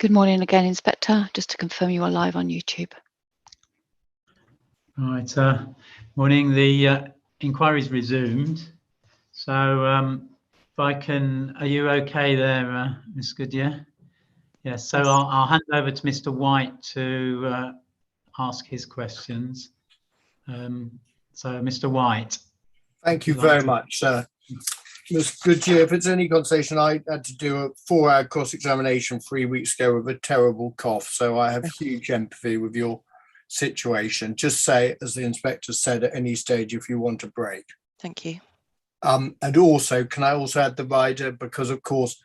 Good morning again, Inspector. Just to confirm you are live on YouTube. Right, morning. The inquiry's resumed. So if I can, are you okay there, Ms. Goodyear? Yes, so Yes. I'll hand over to Mr. White to ask his questions. So Mr. White. Thank you very much, sir. Ms. Goodyear, if it's any consolation, I had to do a 4-hour cross-examination 3 weeks ago with a terrible cough, so I have huge empathy with your situation. Just say, as the inspector said, at any stage if you want a break. Thank you. And also, can I also add the rider, because of course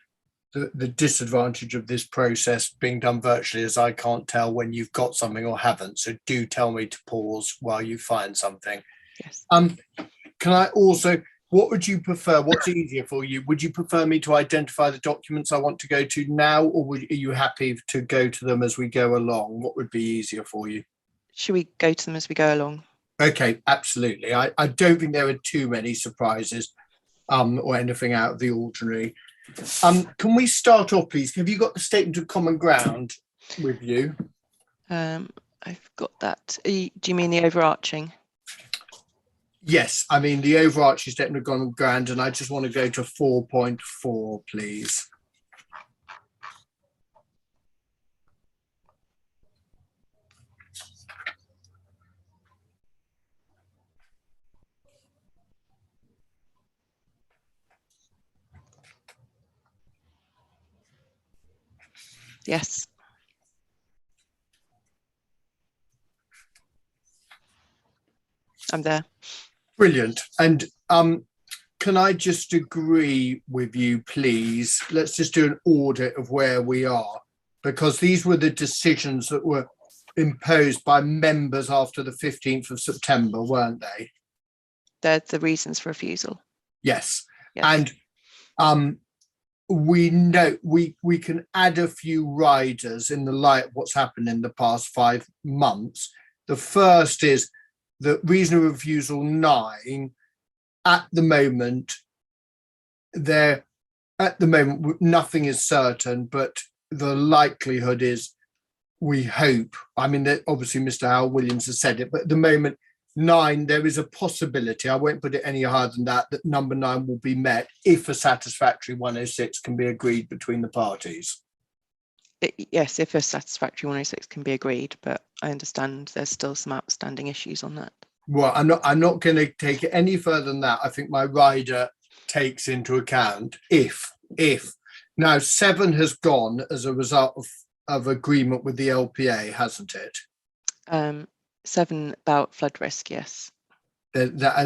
the disadvantage of this process being done virtually is I can't tell when you've got something or haven't, so do tell me to pause while you find something. Yes. Can I also, what would you prefer? What's easier for you? Would you prefer me to identify the documents I want to go to now, or are you happy to go to them as we go along? What would be easier for you? Should we go to them as we go along? Okay, absolutely. I don't think there are too many surprises or anything out of the ordinary. Can we start off, please? Have you got the statement of common ground with you? I've got that. Do you mean the overarching? Yes, I mean the overarching statement of common ground, and I just want to go to 4.4, please. Yes. I'm there. Brilliant. And can I just agree with you, please? Let's just do an audit of where we are, because these were the decisions that were imposed by members after the 15th of September, weren't they? They're the reasons for refusal. Yes. Yes. And we know we can add a few riders in the light of what's happened in the past 5 months. The first is the reason of refusal 9. At the moment, nothing is certain, but the likelihood is, we hope, I mean, that obviously Mr. Howell Williams has said it, but at the moment, 9, there is a possibility, I won't put it any higher than that, that number 9 will be met if a satisfactory 106 can be agreed between the parties. Yes, if a satisfactory 106 can be agreed, but I understand there's still some outstanding issues on that. Well, I'm not going to take it any further than that. I think my rider takes into account if. Now, 7 has gone as a result of agreement with the LPA, hasn't it? 7 about flood risk, yes. That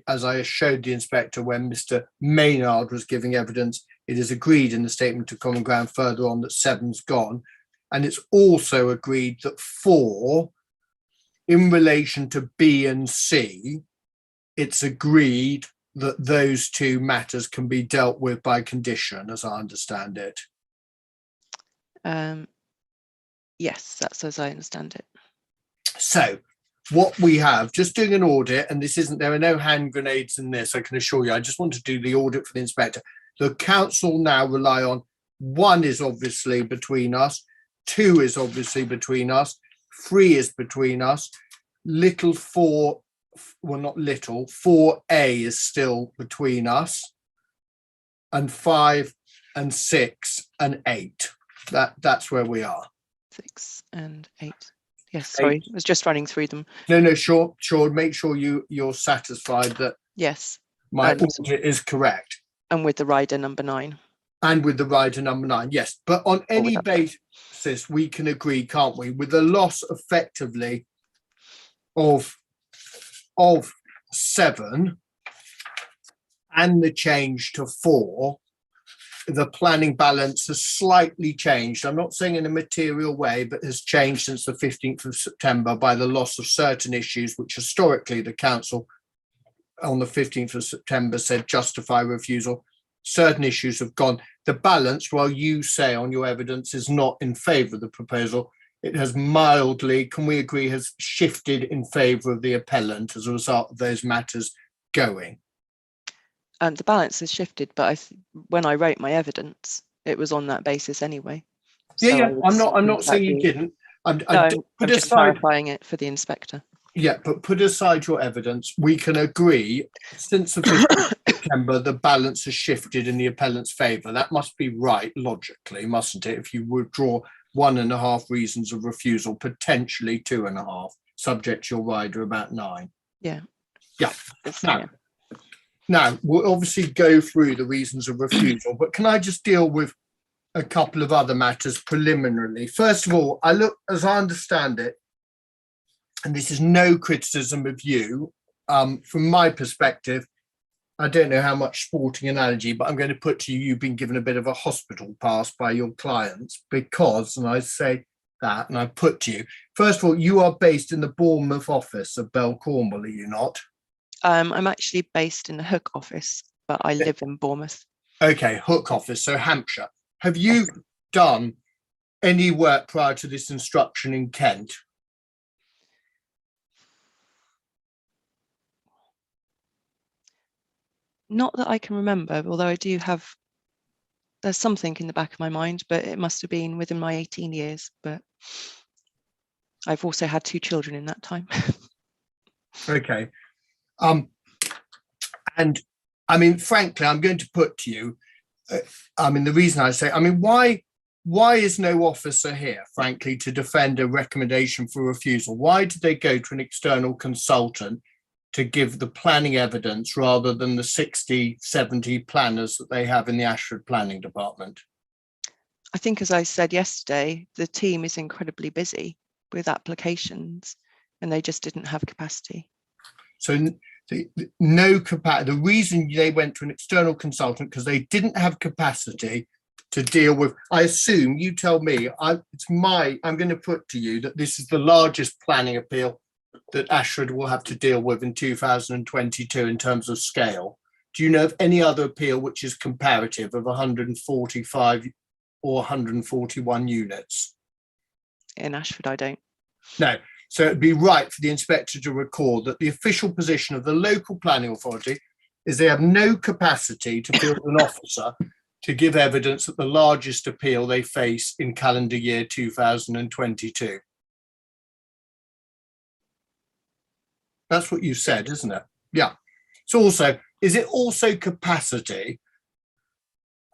as I showed the inspector when Mr. Maynard was giving evidence, it is agreed in the statement of common ground further on that 7's gone. And it's also agreed that 4, in relation to B and C, it's agreed that those 2 matters can be dealt with by condition, as I understand it. Yes, that's as I understand it. So what we have, just doing an audit, and there are no hand grenades in this, I can assure you, I just want to do the audit for the inspector. The council now rely on 1 is obviously between us, 2 is obviously between us, 3 is between us, little 4, well, not little, 4A is still between us, and 5 and 6 and 8. That's where we are. 6 and 8. Yes, sorry, I was just running through them. No, sure. Make sure you're satisfied that Yes. my audit is correct. And with the rider number 9. And with the rider number 9, yes. But on any basis, we can agree, can't we, with the loss effectively of 7 and the change to 4, the planning balance has slightly changed. I'm not saying in a material way, but has changed since the 15th of September by the loss of certain issues, which historically the council on the 15th of September said justify refusal. Certain issues have gone. The balance, while you say on your evidence is not in favour of the proposal, it has mildly, can we agree, has shifted in favour of the appellant as a result of those matters going. The balance has shifted, but when I wrote my evidence, it was on that basis anyway. Yeah, So yeah. I would I'm think not saying you that'd be- didn't. No, Put I'm just aside, clarifying it for the inspector. yeah, but put aside your evidence. We can agree since the 5th of September, the balance has shifted in the appellant's favour. That must be right logically, mustn't it? If you withdraw 1.5 reasons of refusal, potentially 2.5, subject to your rider about 9. Yeah. Yeah. It's- Now, yeah. now we'll obviously go through the reasons of refusal, but can I just deal with a couple of other matters preliminarily? First of all, as I understand it, and this is no criticism of you, from my perspective, I don't know how much sporting analogy, but I'm going to put to you, you've been given a bit of a hospital pass by your clients because, and I say that, and I put to you, first of all, you are based in the Bournemouth office of Bell Cornwall, are you not? I'm actually based in the Hook office, but I live in Bournemouth. Okay, Hook office, so Hampshire. Have you done any work prior to this instruction in Kent? Not that I can remember, although I do have, there's something in the back of my mind, but it must have been within my 18 years. But I've also had 2 children in that time. Okay. And I mean, frankly, I'm going to put to you, the reason I say, why is no officer here, frankly, to defend a recommendation for refusal? Why did they go to an external consultant to give the planning evidence rather than the 60, 70 planners that they have in the Ashford Planning Department? I think, as I said yesterday, the team is incredibly busy with applications and they just didn't have capacity. So no capacity. The reason they went to an external consultant because they didn't have capacity to deal with. I assume you tell me. I'm going to put to you that this is the largest planning appeal that Ashford will have to deal with in 2022 in terms of scale. Do you know of any other appeal which is comparative of 145 or 141 units? In Ashford, I don't. No. So it'd be right for the inspector to record that the official position of the local planning authority is they have no capacity to field an officer to give evidence at the largest appeal they face in calendar year 2022. That's what you said, isn't it? Yeah. So is it also capacity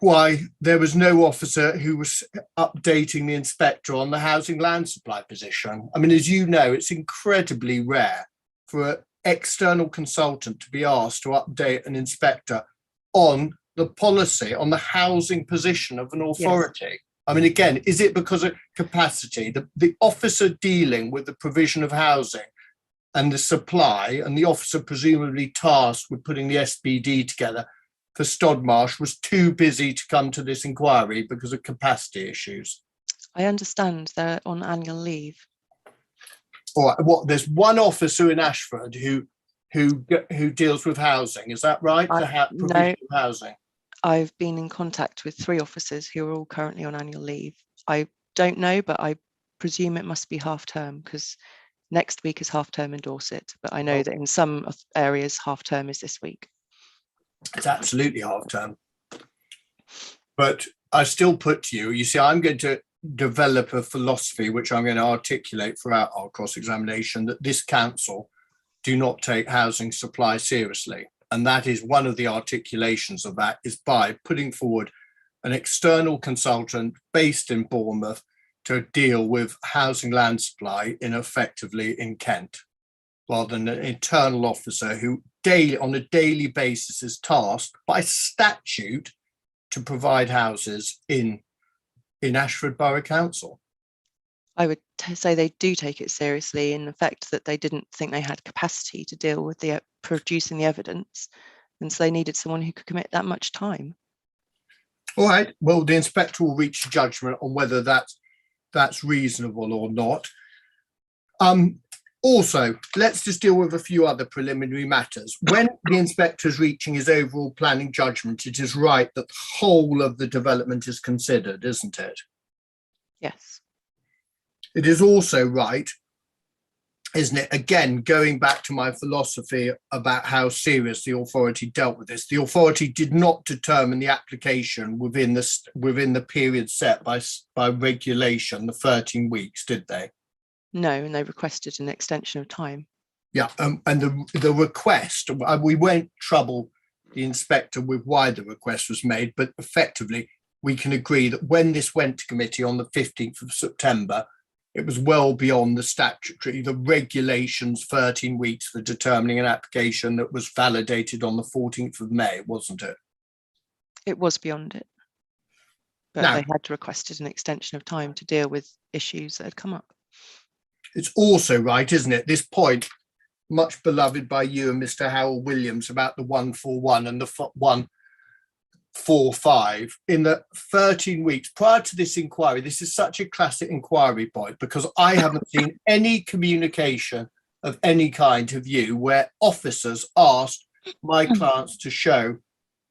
why there was no officer who was updating the inspector on the housing land supply position? I mean, as you know, it's incredibly rare for an external consultant to be asked to update an inspector on the policy, on the housing position of an authority. Yes. I mean, again, is it because of capacity? The officer dealing with the provision of housing and the supply, and the officer presumably tasked with putting the SBD together for Stodmarsh, was too busy to come to this inquiry because of capacity issues. I understand they're on annual leave. All right. There's one officer in Ashford who deals with housing. Is that right? Provision of housing. I've been in contact with 3 officers who are all currently on annual leave. I don't know, but I presume it must be half term because next week is half term in Dorset. But I know that in some areas half term is this week. It's absolutely half term. But I still put to you, see, I'm going to develop a philosophy which I'm going to articulate throughout our cross-examination, that this council do not take housing supply seriously. And that is one of the articulations of that is by putting forward an external consultant based in Bournemouth to deal with housing land supply effectively in Kent, rather than an internal officer who on a daily basis is tasked by statute to provide houses in Ashford Borough Council. I would say they do take it seriously in the fact that they didn't think they had capacity to deal with producing the evidence, and so they needed someone who could commit that much time. All right. Well, the inspector will reach a judgment on whether that's reasonable or not. Also, let's just deal with a few other preliminary matters. When the inspector is reaching his overall planning judgment, it is right that the whole of the development is considered, isn't it? Yes. It is also right isn't it? Again, going back to my philosophy about how serious the authority dealt with this, the authority did not determine the application within the period set by regulation, the 13 weeks, did they? No, and they requested an extension of time. Yeah, and the request, we won't trouble the inspector with why the request was made, but effectively we can agree that when this went to committee on the 15th of September, it was well beyond the regulations 13 weeks for determining an application that was validated on the 14th of May, wasn't it? It was beyond it. But Now, they had requested an extension of time to deal with issues that had come up. it's also right, isn't it? This point, much beloved by you and Mr. Howell Williams about the 141 and the 145 in the 13 weeks prior to this inquiry. This is such a classic inquiry point because I haven't seen any communication of any kind of you where officers asked my clients to show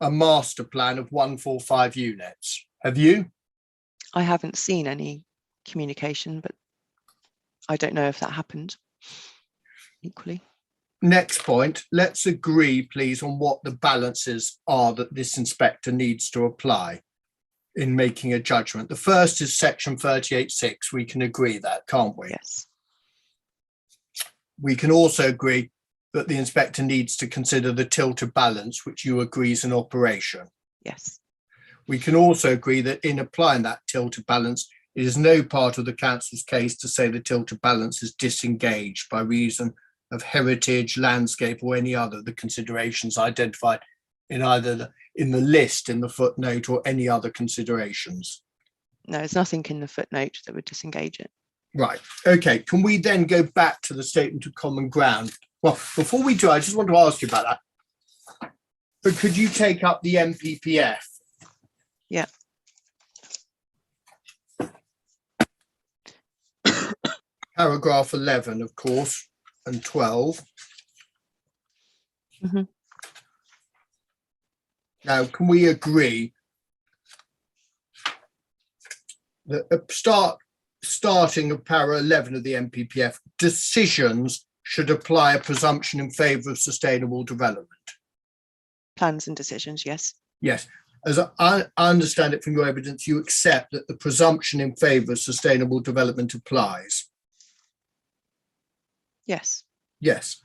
a master plan of 145 units. Have you? I haven't seen any communication, but I don't know if that happened equally. Next point, let's agree, please, on what the balances are that this inspector needs to apply in making a judgment. The first is section 38.6. We can agree that, can't we? Yes. We can also agree that the inspector needs to consider the tilted balance, which you agree is an operation. Yes. We can also agree that in applying that tilted balance, it is no part of the council's case to say the tilted balance is disengaged by reason of heritage, landscape, or any other of the considerations identified in either in the list, in the footnote, or any other considerations. No, there's nothing in the footnote that would disengage it. Right. Okay. Can we then go back to the statement of common ground? Well, before we do, I just want to ask you about that. But could you take up the MPPF? Yeah. Paragraph 11, of course, and 12. Mm-hmm. Now, can we agree that starting of para 11 of the MPPF, decisions should apply a presumption in favour of sustainable development? Plans and decisions, yes. Yes. As I understand it from your evidence, you accept that the presumption in favour of sustainable development applies? Yes. Yes.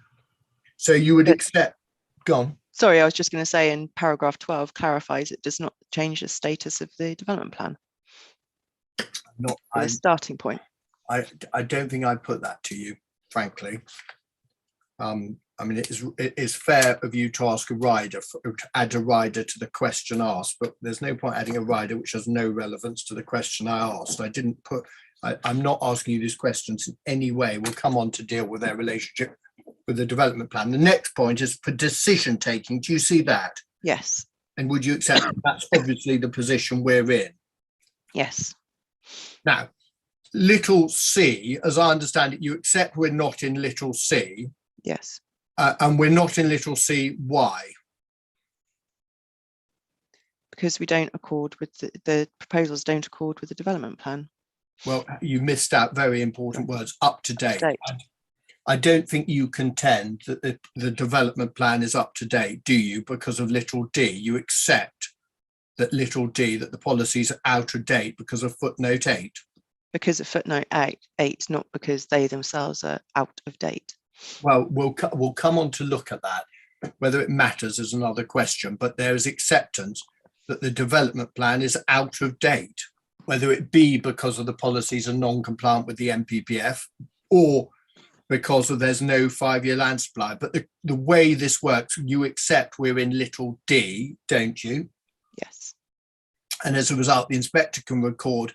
So you would accept, go on. Sorry, I was just going to say in paragraph 12 clarifies it does not change the status of the development plan. The starting point. I don't think I put that to you, frankly. I mean, it is fair of you to ask a rider, to add a rider to the question asked, but there's no point adding a rider which has no relevance to the question I asked. I'm not asking you these questions in any way. We'll come on to deal with their relationship with the development plan. The next point is for decision taking. Do you see that? Yes. And would you accept that's obviously the position we're in? Yes. Now, little c, as I understand it, you accept we're not in little c. Yes. And we're not in little c, why? Because we don't accord with the proposals don't accord with the development plan. Well, you missed out very important words, up to date. I don't think you contend that the development plan is up to date, do you? Because of little d, you accept that little d, that the policies are out of date because of footnote 8. Because of footnote 8, not because they themselves are out of date. Well, we'll come on to look at that. Whether it matters is another question, but there is acceptance that the development plan is out of date, whether it be because of the policies are non-compliant with the MPPF or because there's no 5-year land supply. But the way this works, you accept we're in little d, don't you? Yes. And as a result, the inspector can record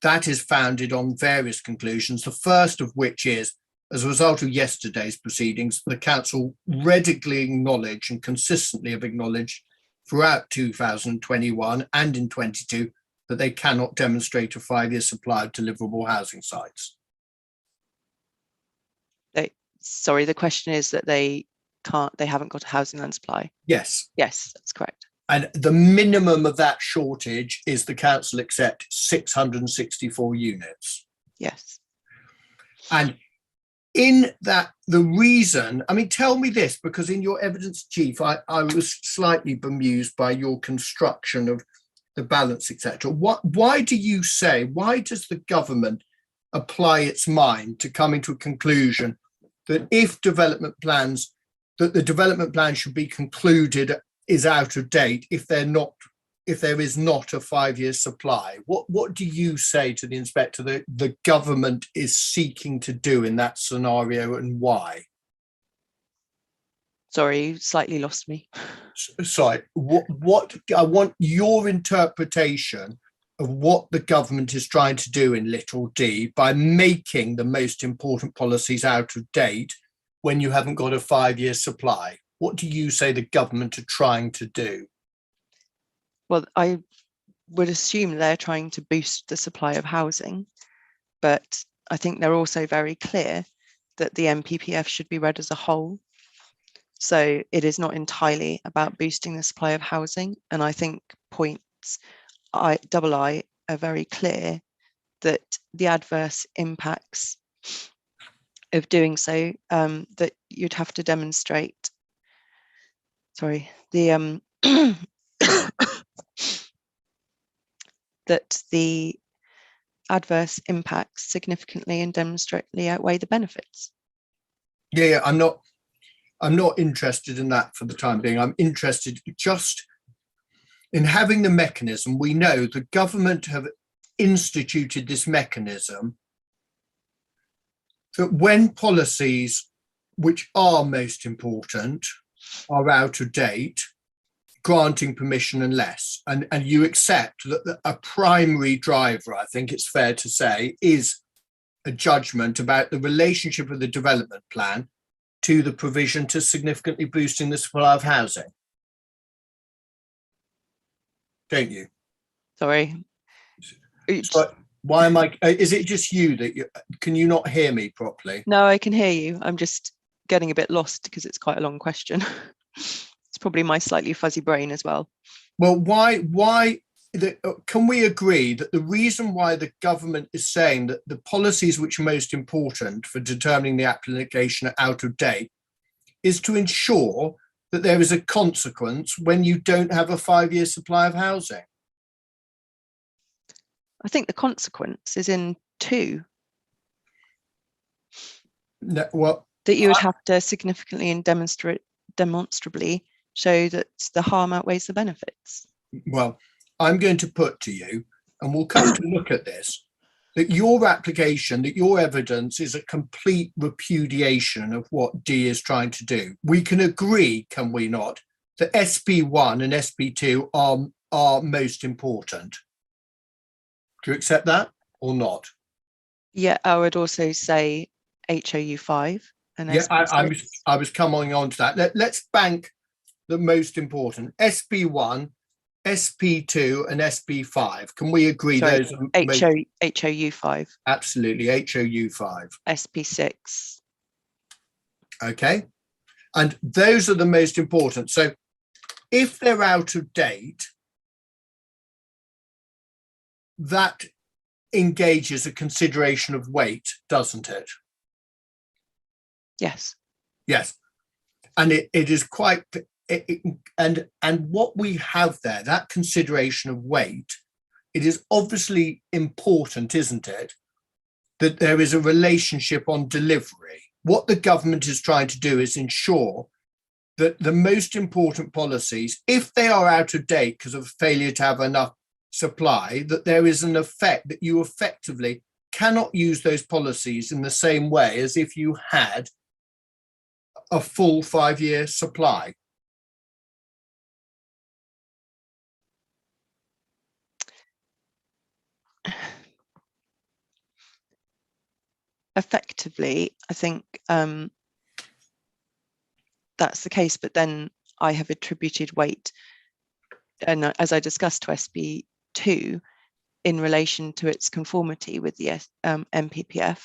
that is founded on various conclusions, the first of which is, as a result of yesterday's proceedings, the council readily acknowledged and consistently have acknowledged throughout 2021 and in 22 that they cannot demonstrate a 5-year supply of deliverable housing sites. Sorry, the question is that they haven't got a housing land supply. Yes. Yes, that's correct. And the minimum of that shortage is the council accept 664 units. Yes. And in that the reason, I mean, tell me this, because in your evidence chief, I was slightly bemused by your construction of the balance, etc. Why do you say, why does the government apply its mind to coming to a conclusion that if development plans, that the development plan should be concluded is out of date if they're not, if there is not a 5-year supply? What do you say to the inspector that the government is seeking to do in that scenario, and why? Sorry, you slightly lost me. Sorry, what I want your interpretation of what the government is trying to do in little d by making the most important policies out of date when you haven't got a 5-year supply. What do you say the government are trying to do? Well, I would assume they're trying to boost the supply of housing, but I think they're also very clear that the NPPF should be read as a whole. So it is not entirely about boosting the supply of housing. And I think points I are very clear that the adverse impacts of doing so, that you'd have to demonstrate, sorry, the that the adverse impacts significantly and demonstrably outweigh the benefits. Yeah, I'm not interested in that for the time being. I'm interested just in having the mechanism. We know the government have instituted this mechanism that when policies which are most important are out of date, granting permission and less, and you accept that a primary driver, I think it's fair to say, is a judgment about the relationship of the development plan to the provision to significantly boosting the supply of housing. Don't you? Sorry. So why am I, is it just you that can you not hear me properly? No, I can hear you. I'm just getting a bit lost because it's quite a long question. It's probably my slightly fuzzy brain as well. Well, can we agree that the reason why the government is saying that the policies which are most important for determining the application are out of date is to ensure that there is a consequence when you don't have a 5-year supply of housing? I think the consequence is in 2. No, well, that you would have to significantly and demonstrably show that the harm outweighs the benefits. Well, I'm going to put to you, and we'll come to look at this, that your application, that your evidence is a complete repudiation of what D is trying to do. We can agree, can we not, that SP1 and SP2 are most important. Do you accept that or not? Yeah, I would also say HOU5 and Yeah, SP6. I was coming on to that. Let's bank the most important. SP1, SP2 and SP5. Can we agree those are HOU5. Absolutely, HOU5. SP6. Okay. And those are the most important. So if they're out of date, that engages a consideration of weight, doesn't it? Yes. Yes. And it is quite, and what we have there, that consideration of weight, it is obviously important, isn't it, that there is a relationship on delivery. What the government is trying to do is ensure that the most important policies, if they are out of date because of failure to have enough supply, that there is an effect that you effectively cannot use those policies in the same way as if you had a full 5-year supply. Effectively, I think that's the case, but then I have attributed weight, and as I discussed, to SB2 in relation to its conformity with the NPPF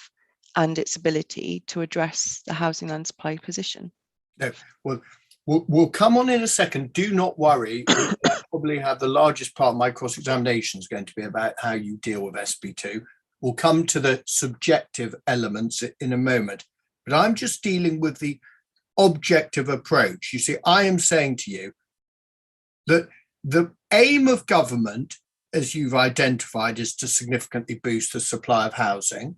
and its ability to address the housing land supply position. No, well, we'll come on in a second. Do not worry. I probably have the largest part of my cross-examination is going to be about how you deal with SB2. We'll come to the subjective elements in a moment. but I'm just dealing with the objective approach. You see, I am saying to you that the aim of government, as you've identified, is to significantly boost the supply of housing.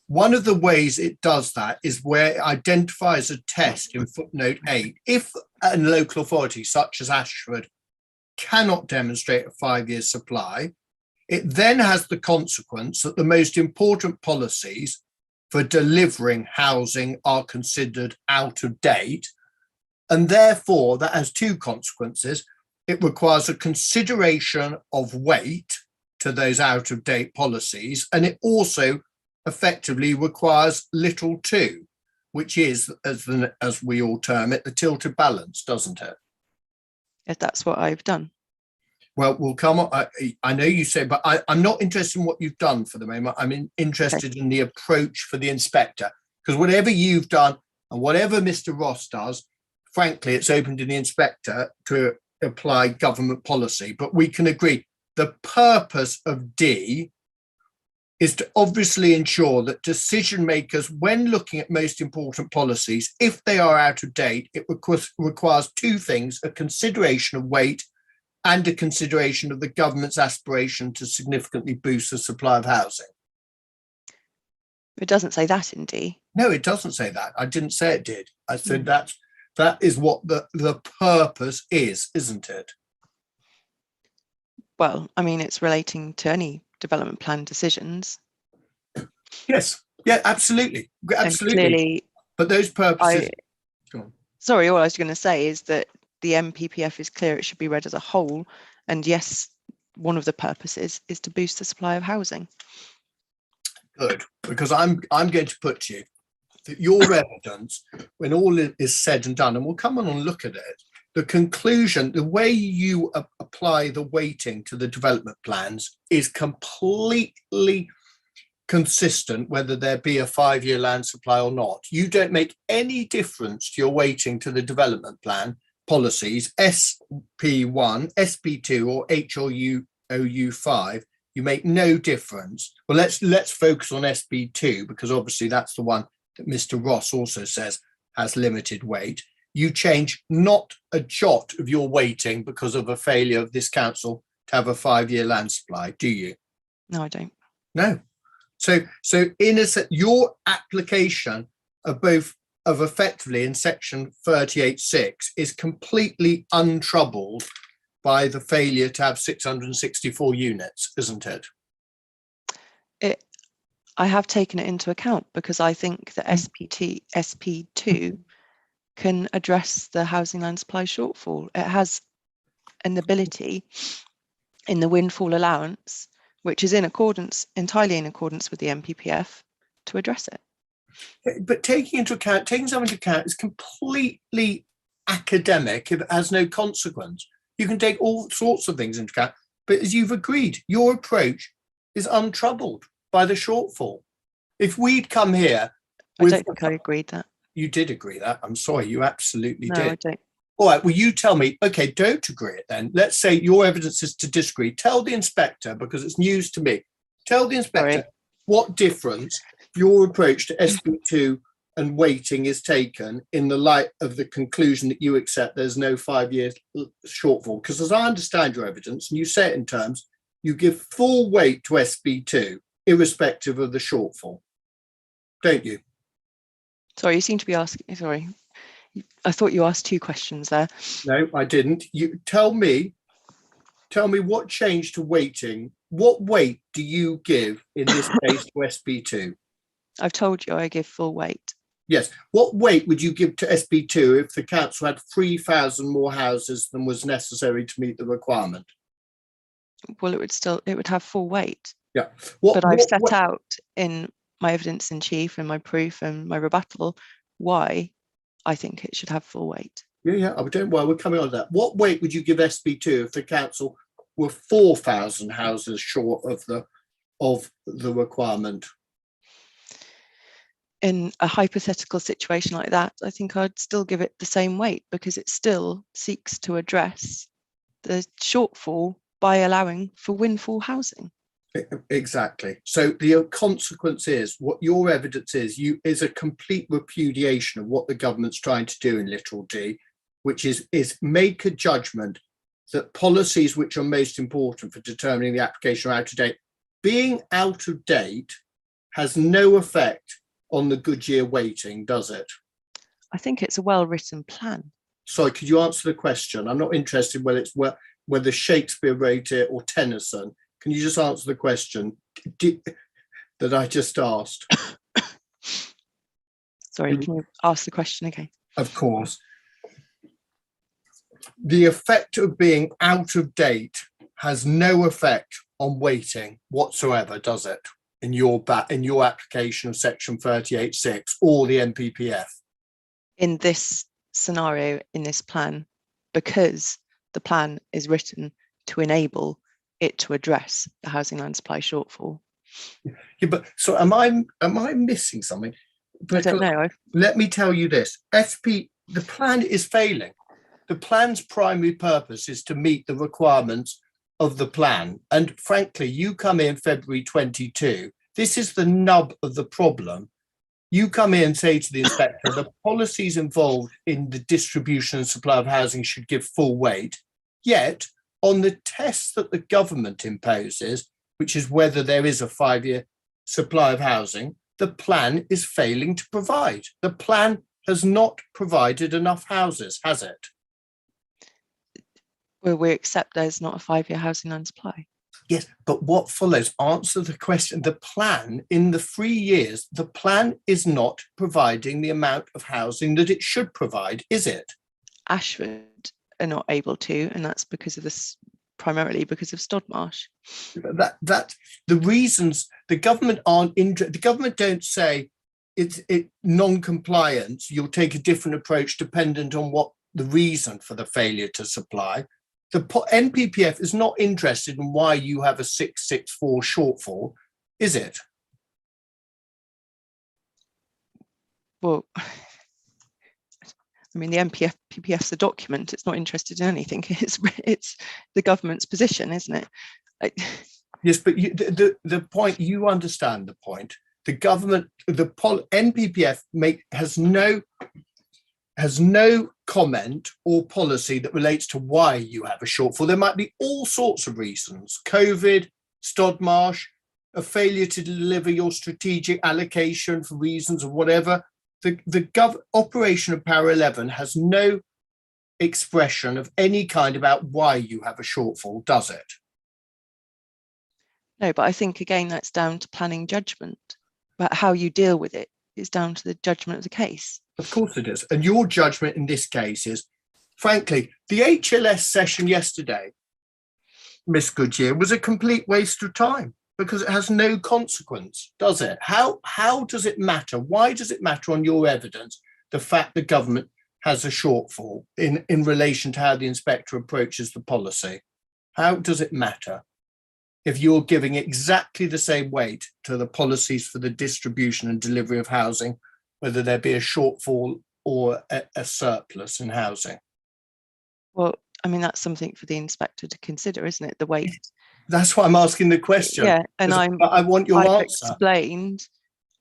One of the ways it does that is where it identifies a test in footnote 8. If a local authority such as Ashford cannot demonstrate a 5-year supply, it then has the consequence that the most important policies for delivering housing are considered out of date. And therefore, that has two consequences. It requires a consideration of weight to those out of date policies. And it also effectively requires little two, which is, as we all term it, the tilted balance, doesn't it? If that's what I've done. Well, we'll come on. I know you say, but I'm not interested in what you've done for the moment. I'm interested in the approach for the inspector, because whatever you've done and whatever Mr. Ross does, frankly, it's open to the inspector to apply government policy. But we can agree the purpose of D is to obviously ensure that decision makers, when looking at most important policies, if they are out of date, it requires two things: a consideration of weight and a consideration of the government's aspiration to significantly boost the supply of housing. It doesn't say that in D. No, it doesn't say that. I didn't say it did. I said that is what the purpose is, isn't it? Well, I mean, it's relating to any development plan decisions. Yes. Yeah, absolutely. Absolutely. And clearly, but those purposes. Sorry, all I was going to say is that the MPPF is clear it should be read as a whole. And yes, one of the purposes is to boost the supply of housing. Good, because I'm going to put to you that your evidence, when all is said and done, and we'll come on and look at it, the conclusion, the way you apply the weighting to the development plans is completely consistent, whether there be a 5-year land supply or not. You don't make any difference to your weighting to the development plan policies, SP1, SP2, or HOU5. You make no difference. Well, let's focus on SP2, because obviously that's the one that Mr. Ross also says has limited weight. You change not a jot of your weighting because of a failure of this council to have a 5-year land supply, do you? No, I don't. No. So in a sense, your application of both of effectively in section 38.6 is completely untroubled by the failure to have 664 units, isn't it? I have taken it into account because I think that SP2 can address the housing land supply shortfall. It has an ability in the windfall allowance, which is entirely in accordance with the MPPF, to address it. But taking something into account is completely academic if it has no consequence. You can take all sorts of things into account, but as you've agreed, your approach is untroubled by the shortfall. If we'd come here, I don't think I agreed that. You did agree that. I'm sorry, you absolutely did. No, I don't. All right, well, you tell me, okay, don't agree it then. Let's say your evidence is to disagree. Tell the inspector, because it's news to me. Tell the inspector what difference your approach to SP2 and weighting is taken in the light of the conclusion that you accept there's no 5-year shortfall. Because as I understand your evidence, and you say it in terms, you give full weight to SP2, irrespective of the shortfall, don't you? Sorry, you seem to be asking, sorry. I thought you asked two questions there. No, I didn't. You tell me what changed to weighting. What weight do you give in this case to SP2? I've told you I give full weight. Yes. What weight would you give to SP2 if the council had 3,000 more houses than was necessary to meet the requirement? Well, it would have full weight. Yeah. But I've set out in my evidence in chief and my proof and my rebuttal why I think it should have full weight. Yeah. Don't worry, we're coming on to that. What weight would you give SP2 if the council were 4,000 houses short of the requirement? In a hypothetical situation like that, I think I'd still give it the same weight because it still seeks to address the shortfall by allowing for windfall housing. Exactly. So the consequence is what your evidence is a complete repudiation of what the government's trying to do in little d, which is make a judgment that policies which are most important for determining the application are out of date. Being out of date has no effect on the Goodyear weighting, does it? I think it's a well-written plan. Sorry, could you answer the question? I'm not interested whether Shakespeare wrote it or Tennyson. Can you just answer the question that I just asked? Sorry, can you ask the question again? Of course. The effect of being out of date has no effect on weighting whatsoever, does it? In your application of section 38.6 or the NPPF? In this scenario, in this plan, because the plan is written to enable it to address the housing land supply shortfall. Yeah, but so am I missing something? I don't know. Let me tell you this. the plan is failing. The plan's primary purpose is to meet the requirements of the plan. And frankly, you come in February 22. This is the nub of the problem. You come in and say to the inspector, the policies involved in the distribution and supply of housing should give full weight. Yet, on the test that the government imposes, which is whether there is a 5-year supply of housing, the plan is failing to provide. The plan has not provided enough houses, has it? Well, we accept there's not a 5-year housing land supply. Yes, but what follows? Answer the question. The plan, in the 3 years, the plan is not providing the amount of housing that it should provide, is it? Ashford are not able to, and that's because of this, primarily because of Stodmarsh. That the reasons the government aren't interested. The government don't say it's non-compliance. You'll take a different approach dependent on what the reason for the failure to supply. The NPPF is not interested in why you have a 664 shortfall, is it? Well, I mean, the NPPF's a document. It's not interested in anything. It's the government's position, isn't it? Yes, but the point, you understand the point. The government, the NPPF has no comment or policy that relates to why you have a shortfall. There might be all sorts of reasons: COVID, Stodmarsh, a failure to deliver your strategic allocation for reasons or whatever. The operation of Power 11 has no expression of any kind about why you have a shortfall, does it? No, but I think, again, that's down to planning judgment. But how you deal with it is down to the judgment of the case. Of course it is. And your judgment in this case is, frankly, the HLS session yesterday, Miss Goodyear, was a complete waste of time because it has no consequence, does it? How does it matter? Why does it matter on your evidence, the fact the government has a shortfall in relation to how the inspector approaches the policy? How does it matter if you're giving exactly the same weight to the policies for the distribution and delivery of housing, whether there be a shortfall or a surplus in housing? Well, I mean, that's something for the inspector to consider, isn't it? The weight. That's why I'm asking the question. Yeah, and I want your I've answer. Explained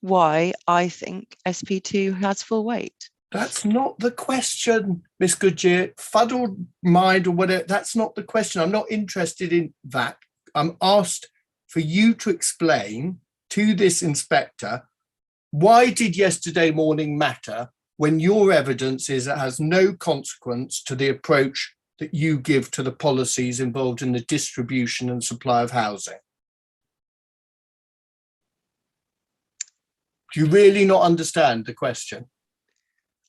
why I think SP2 has full weight. That's not the question, Miss Goodyear. Fuddled mind or whatever, that's not the question. I'm not interested in that. I'm asked for you to explain to this inspector, why did yesterday morning matter when your evidence is it has no consequence to the approach that you give to the policies involved in the distribution and supply of housing? Do you really not understand the question?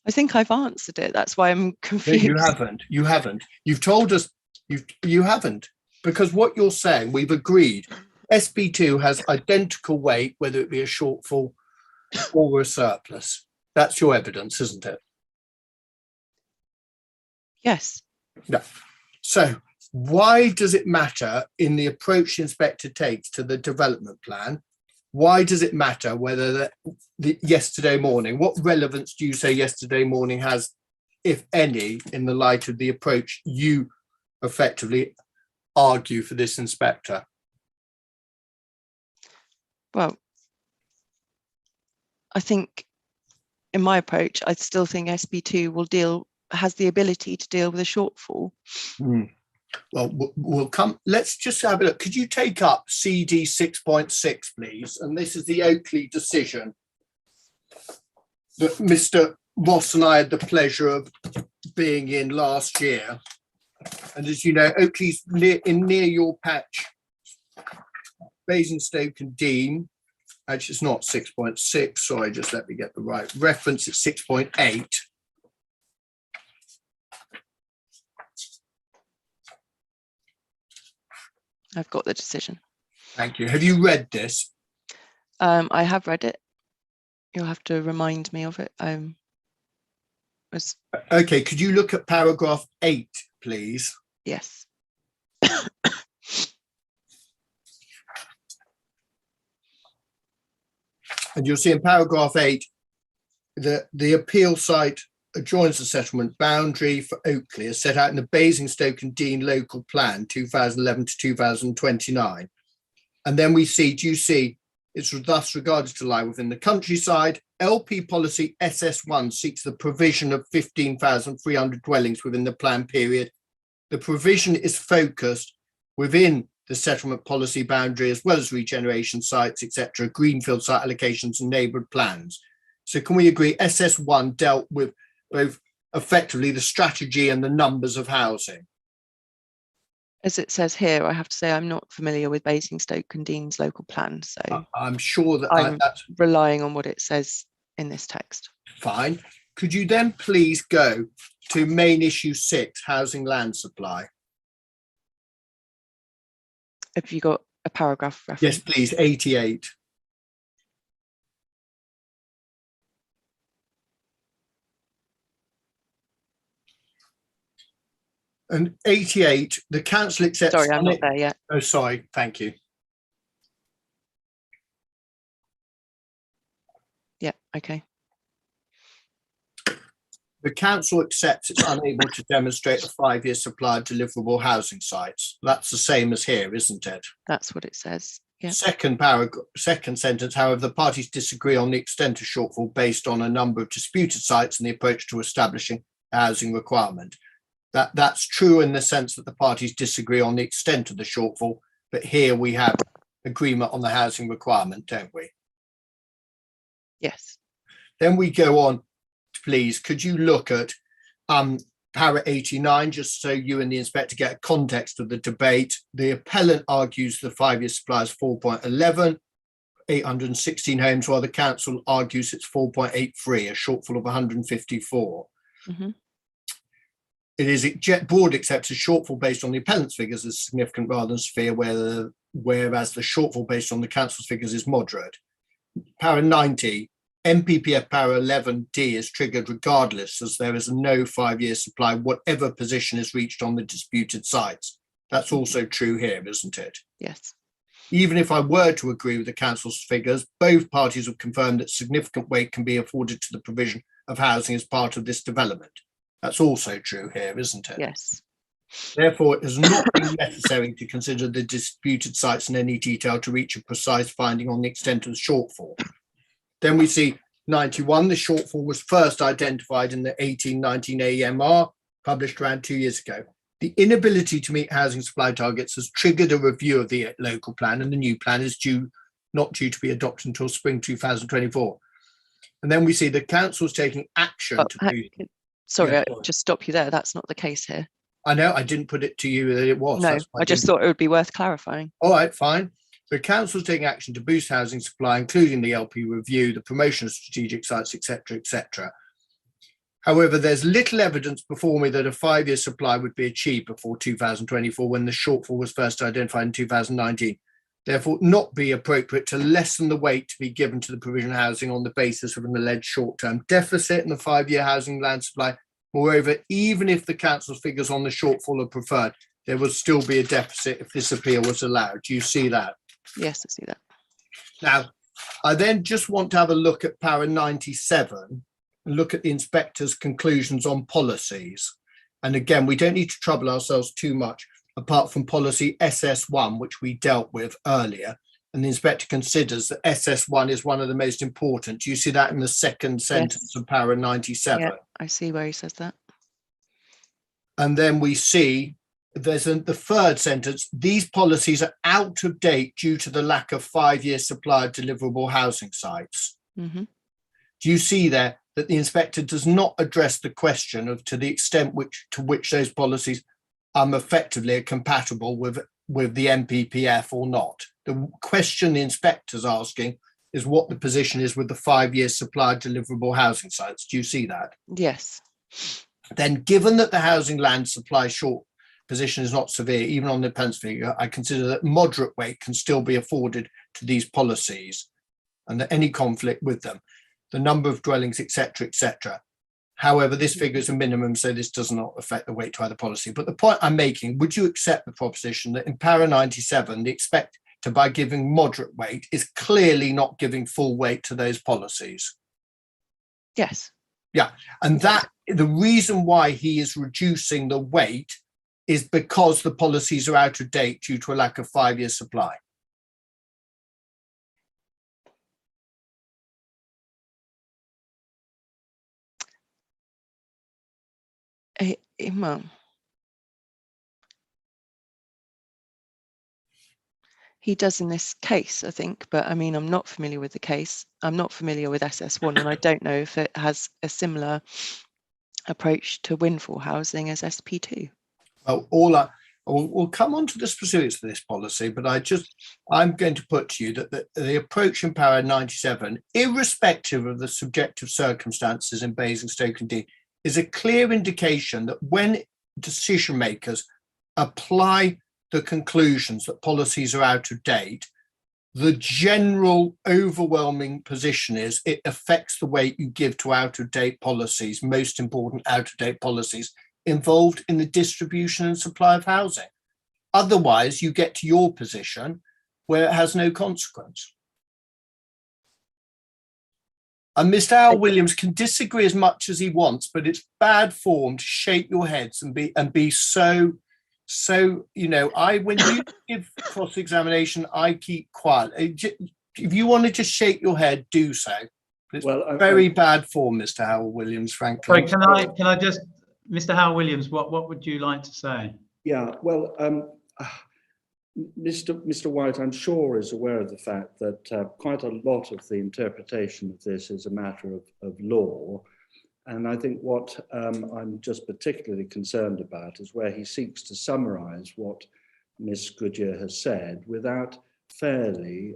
I think I've answered it. That's why I'm confused. You haven't. You haven't. You've told us you haven't, because what you're saying, we've agreed, SP2 has identical weight, whether it be a shortfall or a surplus. That's your evidence, isn't it? Yes. No. So why does it matter in the approach the inspector takes to the development plan? Why does it matter whether the yesterday morning, what relevance do you say yesterday morning has, if any, in the light of the approach you effectively argue for this inspector? Well, I think in my approach, I still think SB2 has the ability to deal with a shortfall. Well, we'll come. Let's just have a look. Could you take up CD 6.6, please? And this is the Oakley decision that Mr. Ross and I had the pleasure of being in last year. And as you know, Oakley's near your patch, Basingstoke and Dean. Actually, it's not 6.6. Sorry, just let me get the right reference. It's 6.8. I've got the decision. Thank you. Have you read this? I have read it. You'll have to remind me of it. Okay, could you look at paragraph 8, please? Yes. And you'll see in paragraph 8 that the appeal site adjoins the settlement boundary for Oakley as set out in the Basingstoke and Dean local plan 2011 to 2029. And then we see, do you see, it's thus regarded to lie within the countryside. LP policy SS1 seeks the provision of 15,300 dwellings within the plan period. The provision is focused within the settlement policy boundary as well as regeneration sites, etc., greenfield site allocations and neighbourhood plans. So can we agree SS1 dealt with both effectively the strategy and the numbers of housing? As it says here, I have to say I'm not familiar with Basingstoke and Dean's local plan, so I'm sure that I'm that's relying on what it says in this text. fine. Could you then please go to main issue 6, housing land supply? Have you got a paragraph reference? Yes, please, 88. And 88, the council accepts. Sorry, I'm not there yet. Oh, sorry. Thank you. Yeah, okay. The council accepts it's unable to demonstrate a 5-year supply of deliverable housing sites. That's the same as here, isn't it? That's what it says. Yeah. Second paragraph, second sentence, however, the parties disagree on the extent of shortfall based on a number of disputed sites and the approach to establishing a housing requirement. That's true in the sense that the parties disagree on the extent of the shortfall, but here we have agreement on the housing requirement, don't we? Yes. Then we go on, please, could you look at para 89, just so you and the inspector get a context of the debate. The appellant argues the 5-year supply is 4.11, 816 homes, while the council argues it's 4.83, a shortfall of 154. Mm-hmm. It is broad accepts a shortfall based on the appellant's figures is significant rather than severe, whereas the shortfall based on the council's figures is moderate. Para 90, MPPF para 11D is triggered regardless, as there is no 5-year supply, whatever position is reached on the disputed sites. That's also true here, isn't it? Yes. Even if I were to agree with the council's figures, both parties have confirmed that significant weight can be afforded to the provision of housing as part of this development. That's also true here, isn't it? Yes. Therefore, it has not been necessary to consider the disputed sites in any detail to reach a precise finding on the extent of the shortfall. Then we see 91, the shortfall was first identified in the 1819 AMR, published around 2 years ago. The inability to meet housing supply targets has triggered a review of the local plan, and the new plan is not due to be adopted until spring 2024. And then we see the council's taking action Sorry, Yeah, I'll just stop you there. That's not the case here. I know, I didn't put it to you that it was. No, I just thought it would be worth clarifying. All right, fine. The council's taking action to boost housing supply, including the LP review, the promotion of strategic sites, etc., etc. However, there's little evidence before me that a 5-year supply would be achieved before 2024 when the shortfall was first identified in 2019. Therefore, not be appropriate to lessen the weight to be given to the provision of housing on the basis of an alleged short-term deficit in the 5-year housing land supply. Moreover, even if the council's figures on the shortfall are preferred, there would still be a deficit if this appeal was allowed. Do you see that? Yes, I see that. Now, I then just want to have a look at para 97 and look at the inspector's conclusions on policies. And again, we don't need to trouble ourselves too much apart from policy SS1, which we dealt with earlier. and the inspector considers that SS1 is one of the most important. Do you see that in the second sentence of para 97? Yeah, I see where he says that. And then we see there's the third sentence, these policies are out of date due to the lack of 5-year supply of deliverable housing sites. Mm-hmm. Do you see there that the inspector does not address the question of to the extent to which those policies effectively are compatible with the MPPF or not? The question the inspector's asking is what the position is with the 5-year supply of deliverable housing sites. Do you see that? Yes. Then, given that the housing land supply short position is not severe, even on the appendix figure, I consider that moderate weight can still be afforded to these policies and that any conflict with them, the number of dwellings, etc. However, this figure is a minimum, so this does not affect the weight to either policy. But the point I'm making, would you accept the proposition that in para 97, the expector by giving moderate weight is clearly not giving full weight to those policies? Yes. Yeah, and that the reason why he is reducing the weight is because the policies are out of date due to a lack of 5-year supply. Well, he does in this case, I think, but I mean, I'm not familiar with the case. I'm not familiar with SS1, and I don't know if it has a similar approach to windfall housing as SP2. Well, we'll come on to the specifics of this policy, but I'm going to put to you that the approach in para 97, irrespective of the subjective circumstances in Basingstoke and Dean, is a clear indication that when decision makers apply the conclusions that policies are out of date, the general overwhelming position is it affects the weight you give to out-of-date policies, most important out-of-date policies involved in the distribution and supply of housing. Otherwise, you get to your position where it has no consequence. And Mr. Howell Williams can disagree as much as he wants, but it's bad form to shake your heads and be so, when you give cross-examination, I keep quiet. If you want to just shake your head, do so. It's very bad form, Mr. Howell Williams, frankly. Sorry, can I just, Mr. Howell Williams, what would you like to say? Yeah, well, Mr. White, I'm sure, is aware of the fact that quite a lot of the interpretation of this is a matter of law. And I think what I'm just particularly concerned about is where he seeks to summarize what Ms. Goodyear has said without fairly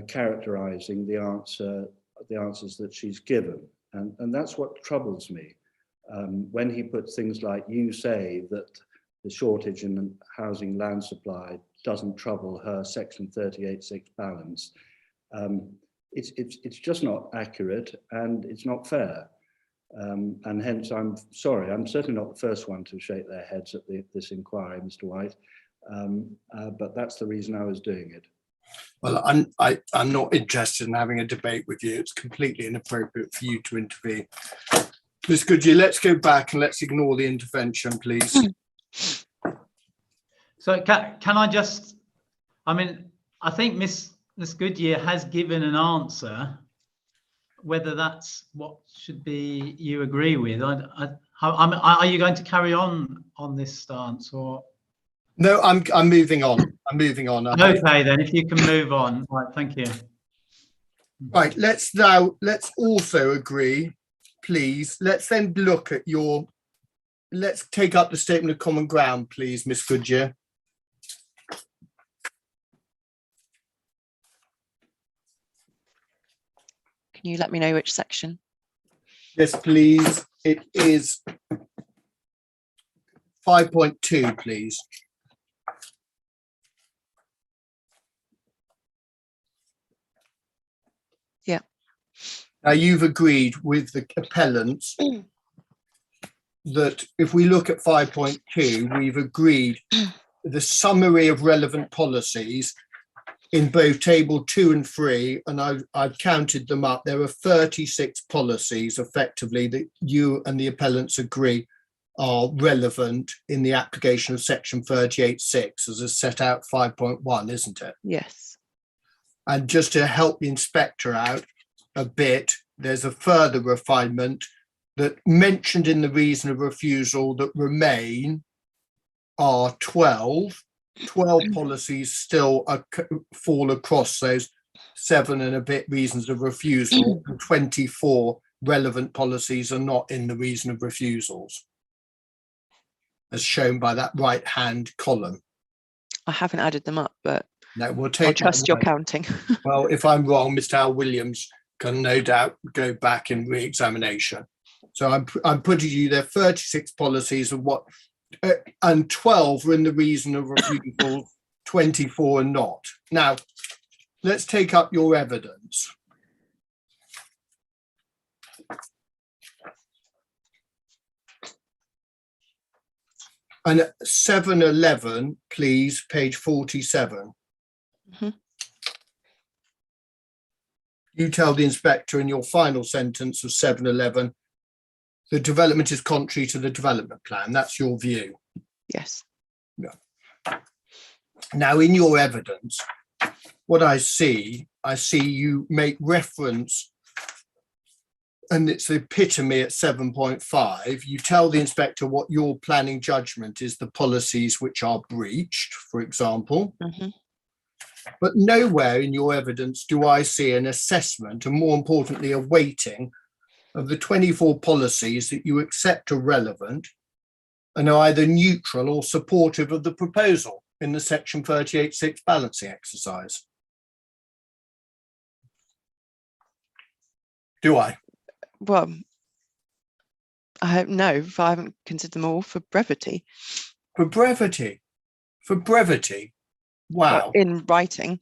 characterizing the answers that she's given. And that's what troubles me. When he puts things like, you say that the shortage in housing land supply doesn't trouble her section 38.6 balance. It's just not accurate and it's not fair. And hence, I'm sorry, I'm certainly not the first one to shake their heads at this inquiry, Mr. White, but that's the reason I was doing it. Well, I'm not interested in having a debate with you. It's completely inappropriate for you to intervene. Ms. Goodyear, let's go back and let's ignore the intervention, please. So can I just, I think Ms. Goodyear has given an answer. Whether that's what should be you agree with, are you going to carry on this stance or? No, I'm moving on. I'm moving on. Okay, then if you can move on. Right, thank you. Right, let's also agree, please. Let's then look at let's take up the statement of common ground, please, Ms. Goodyear. Can you let me know which section? Yes, please. It is 5.2, please. Yeah. Now, you've agreed with the appellants that if we look at 5.2, we've agreed the summary of relevant policies in both table 2 and 3, and I've counted them up. There are 36 policies effectively that you and the appellants agree are relevant in the application of section 38.6 as is set out 5.1, isn't it? Yes. And just to help the inspector out a bit, there's a further refinement that mentioned in the reason of refusal that remain are 12 policies still fall across those 7 and a bit reasons of refusal, and 24 relevant policies are not in the reason of refusals, as shown by that right hand column. I haven't added them up, but Now we'll I'll take trust your counting. Well, if I'm wrong, Mr. Al Williams can no doubt go back in re-examination. So I'm putting you there 36 policies of what, and 12 are in the reason of refusal, 24 are not. Now, let's take up your evidence. And 711, please, page 47. Mhm. You tell the inspector in your final sentence of 711, the development is contrary to the development plan. That's your view. Yes. Now, in your evidence, what I see you make reference, and it's the epitome at 7.5. You tell the inspector what your planning judgment is, the policies which are breached, for example. Mhm. But nowhere in your evidence do I see an assessment, and more importantly, a weighting of the 24 policies that you accept are relevant and are either neutral or supportive of the proposal in the section 38.6 balancing exercise. Do I? Well, I don't know if I haven't considered them all for brevity. For brevity. Wow. In writing.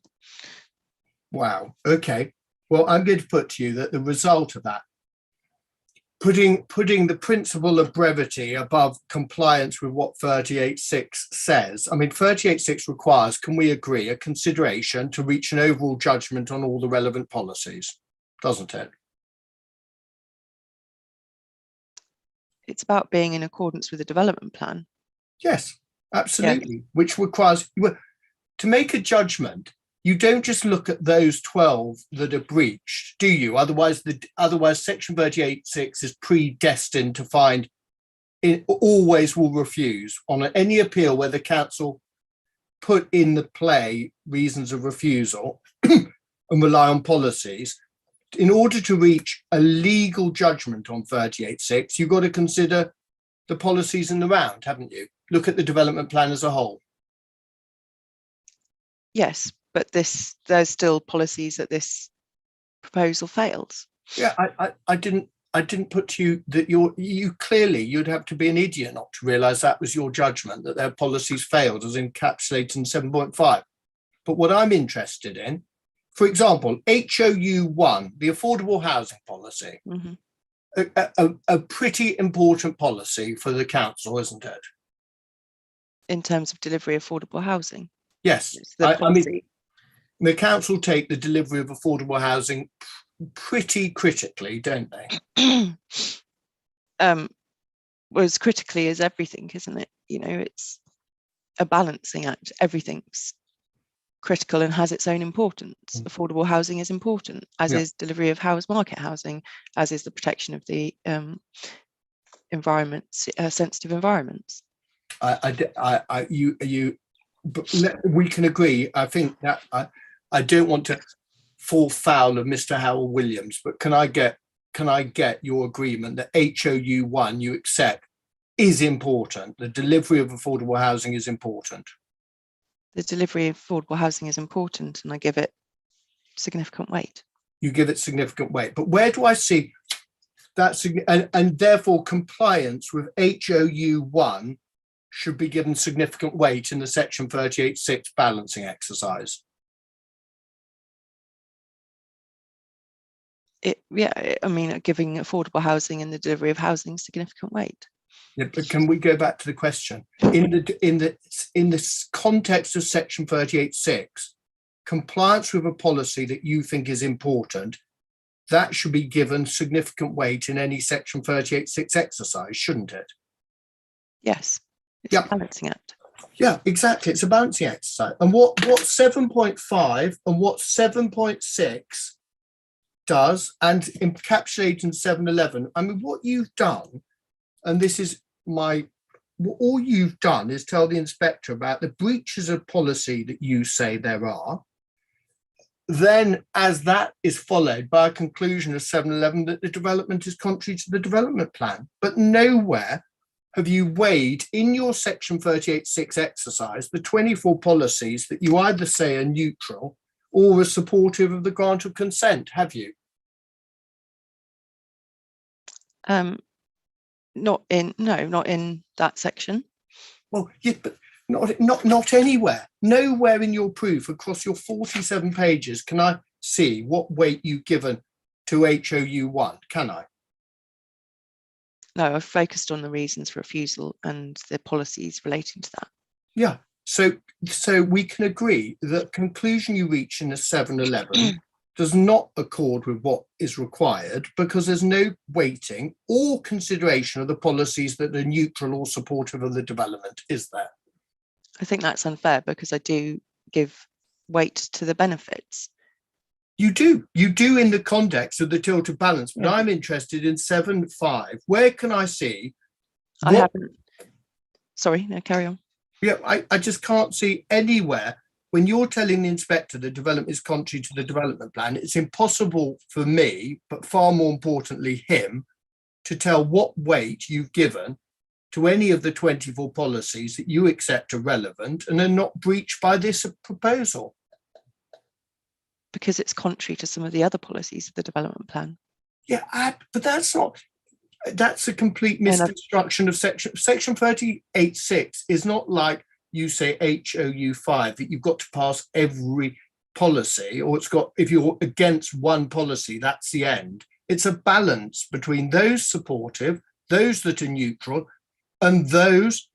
Wow. Okay. Well, I'm going to put to you that the result of that, putting the principle of brevity above compliance with what 38.6 says. I mean, 38.6 requires, can we agree, a consideration to reach an overall judgment on all the relevant policies, doesn't it? It's about being in accordance with the development plan. Yes, absolutely. Which requires, to make a judgment, you don't just look at those 12 that are breached, do you? Otherwise section 38.6 is predestined to find it always will refuse on any appeal where the council put in the play reasons of refusal and rely on policies. In order to reach a legal judgment on 38.6, you've got to consider the policies in the round, haven't you? Look at the development plan as a whole. Yes, but there's still policies that this proposal fails. Yeah, I didn't put to you that you clearly, you'd have to be an idiot not to realise that was your judgment, that their policies failed as encapsulated in 7.5. But what I'm interested in, for example, HOU1, the affordable housing policy, a pretty important policy for the council, isn't it? In terms of delivery of affordable housing. Yes, I mean, the council take the delivery of affordable housing pretty critically, don't they? Well, as critically as everything, isn't it? You know, it's a balancing act. Everything's critical and has its own importance. Affordable housing is important, as is delivery of market housing, as is the protection of the environments, sensitive environments. We can agree. I think that I don't want to fall foul of Mr. Howell Williams, but can I get your agreement that HOU1 you accept is important? The delivery of affordable housing is important. The delivery of affordable housing is important, and I give it significant weight. You give it significant weight, but where do I see that? And therefore, compliance with HOU1 should be given significant weight in the section 38.6 balancing exercise. I mean, giving affordable housing and the delivery of housing significant weight. Yeah, but can we go back to the question? In the context of section 38.6, compliance with a policy that you think is important, that should be given significant weight in any section 38.6 exercise, shouldn't it? Yes, it's Yeah. a balancing act. Yeah, exactly. It's a balancing exercise. And what 7.5 and what 7.6 does, and encapsulated in 7.11, I mean, what you've done, and this is all you've done is tell the inspector about the breaches of policy that you say there are. Then, as that is followed by a conclusion of 7.11 that the development is contrary to the development plan. But nowhere have you weighed in your section 38.6 exercise the 24 policies that you either say are neutral or are supportive of the grant of consent, have you? Not in that section. Well, yeah, but not anywhere. Nowhere in your proof across your 47 pages can I see what weight you've given to HOU1, can I? No, I've focused on the reasons for refusal and the policies relating to that. Yeah. So we can agree that conclusion you reach in a 7.11 does not accord with what is required because there's no weighting or consideration of the policies that are neutral or supportive of the development, is there? I think that's unfair because I do give weight to the benefits. You do in the context of the tilted balance, but Yeah. I'm interested in 7.5. Where can I see? I haven't. Sorry, no, carry on. Yeah, I just can't see anywhere when you're telling the inspector the development is contrary to the development plan. It's impossible for me, but far more importantly, him, to tell what weight you've given to any of the 24 policies that you accept are relevant and are not breached by this proposal. Because it's contrary to some of the other policies of the development plan. Yeah, but that's a complete misconstruction of section 38.6 is not like you say HOU5 that you've got to pass every policy, or it's got, if you're against one policy, that's the end. It's a balance between those supportive, those that are neutral, and those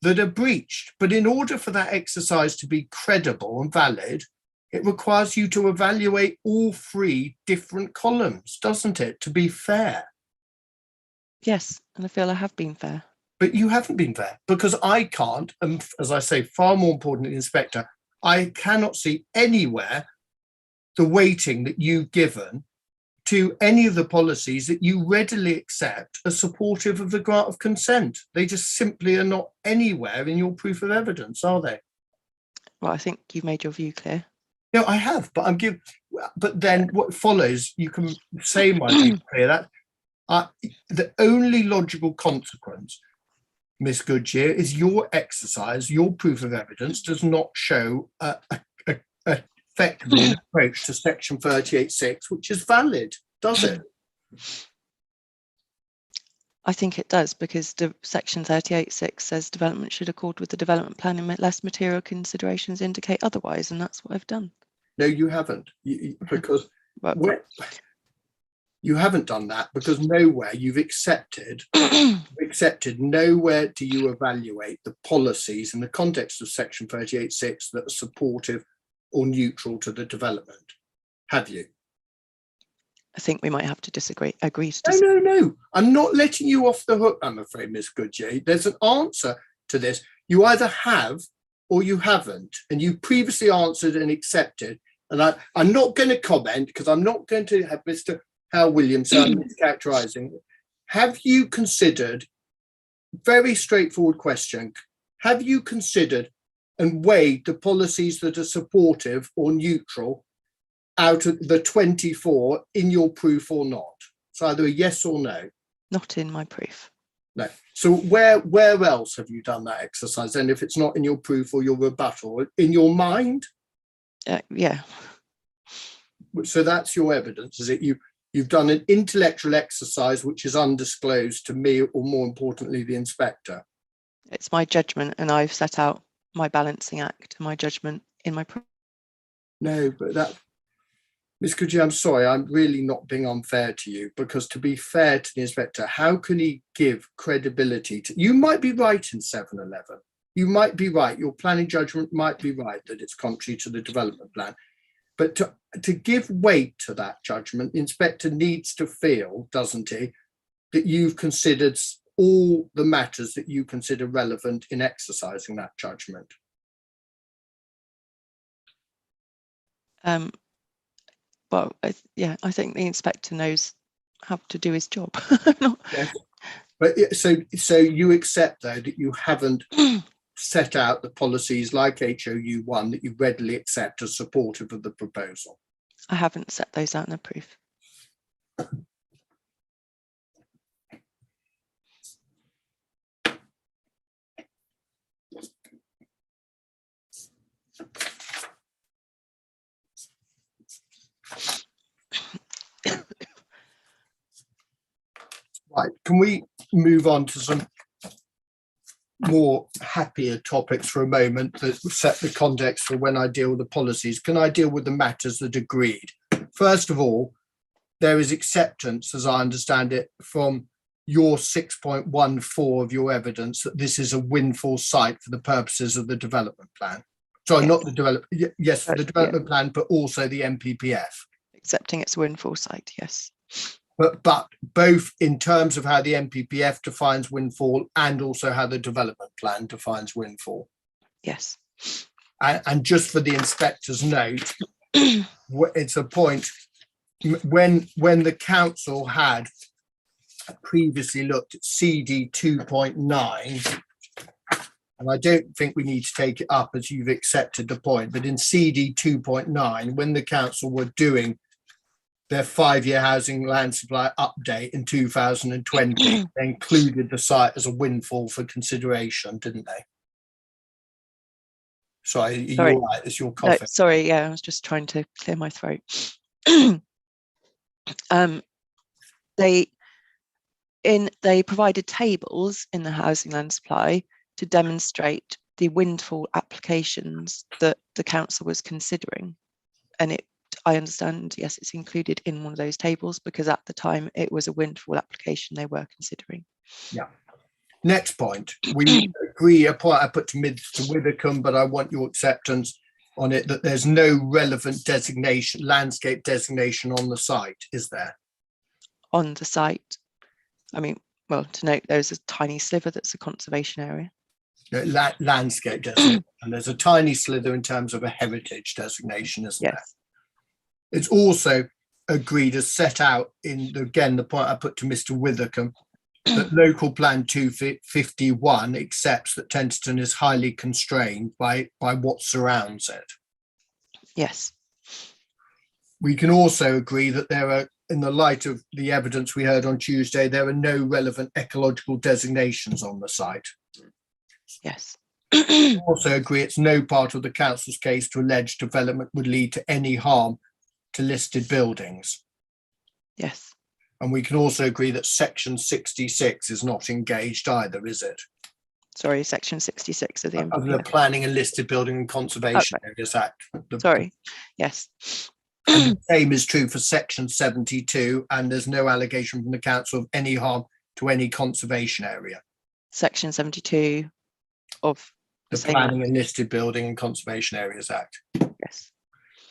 that are breached. But in order for that exercise to be credible and valid, it requires you to evaluate all three different columns, doesn't it, to be fair? Yes, and I feel I have been fair. But you haven't been fair because I can't, and as I say, far more importantly, Inspector, I cannot see anywhere the weighting that you've given to any of the policies that you readily accept as supportive of the grant of consent. They just simply are not anywhere in your proof of evidence, are they? Well, I think you've made your view clear. No, I have, but but then what follows, you can say my view clear, that the only logical consequence, Miss Goodyear, is your exercise, your proof of evidence does not show effectively an approach to section 38.6, which is valid, does it? I think it does, because section 38.6 says development should accord with the development plan unless material considerations indicate otherwise, and that's what I've done. No, you haven't, because you haven't done that, because nowhere you've accepted, nowhere do you evaluate the policies in the context of section 38.6 that are supportive or neutral to the development, have you? I think we might have to agree to disagree. No. I'm not letting you off the hook, I'm afraid, Miss Goodyear. There's an answer to this. You either have or you haven't, and you previously answered and accepted. And I'm not going to comment because I'm not going to have Mr. Hal Williamson mischaracterizing. Have you considered, very straightforward question, have you considered and weighed the policies that are supportive or neutral out of the 24 in your proof or not? So either a yes or no. Not in my proof. No. So where else have you done that exercise then, if it's not in your proof or your rebuttal? In your mind? Yeah. So that's your evidence, is it? You've done an intellectual exercise which is undisclosed to me, or more importantly, the inspector. It's my judgment, and I've set out my balancing act and my judgment in my proof. No, but that, Ms. Goodyear, I'm sorry, I'm really not being unfair to you, because to be fair to the inspector, how can he give credibility to, you might be right in 7.11. You might be right, your planning judgment might be right that it's contrary to the development plan. But to give weight to that judgment, the inspector needs to feel, doesn't he, that you've considered all the matters that you consider relevant in exercising that judgment? Well, I think the inspector knows how to do his job. Yes. But so you accept, though, that you haven't set out the policies like HOU1 that you readily accept as supportive of the proposal? I haven't set those out in the proof. Right, can we move on to some more happier topics for a moment that set the context for when I deal with the policies? Can I deal with the matters that agreed? First of all, there is acceptance, as I understand it, from your 6.14 of your evidence that this is a windfall site for the purposes of the development plan. Sorry, Yes. not the development, yes, for the Yeah. development plan, but also the MPPF. Accepting it's a windfall site, yes. But both in terms of how the MPPF defines windfall and also how the development plan defines windfall. Yes. And just for the inspector's note, it's a point when the council had previously looked at CD 2.9, and I don't think we need to take it up as you've accepted the point, but in CD 2.9, when the council were doing their 5-year housing land supply update in 2020, they included the site as a windfall for consideration, didn't they? Sorry, you're right, it's your No, coughing. sorry, yeah, I was just trying to clear my throat. They provided tables in the housing land supply to demonstrate the windfall applications that the council was considering, and I understand, yes, it's included in one of those tables because at the time it was a windfall application they were considering. Yeah. Next point, we agree, a point I put to Mr. Withercombe, but I want your acceptance on it, that there's no relevant designation, landscape designation on the site, is there? On the site, I mean, well, to note, there's a tiny sliver that's a conservation area. Landscape designation, and there's a tiny slither in terms of a heritage designation, isn't there? Yes. It's also agreed as set out in, again, the point I put to Mr. Withercombe, that local plan 251 accepts that Tenterden is highly constrained by what surrounds it. Yes. We can also agree that there are, in the light of the evidence we heard on Tuesday, there are no relevant ecological designations on the site. Yes. We also agree it's no part of the council's case to allege development would lead to any harm to listed buildings. Yes. And we can also agree that section 66 is not engaged either, is it? Sorry, section 66 of the Of the MPPF. Planning and Listed Building and Conservation Okay. Areas Act. Sorry. Yes. And the same is true for section 72, and there's no allegation from the council of any harm to any conservation area. Section 72 of The same Planning and Listed Building and Conservation Areas Act. Yes.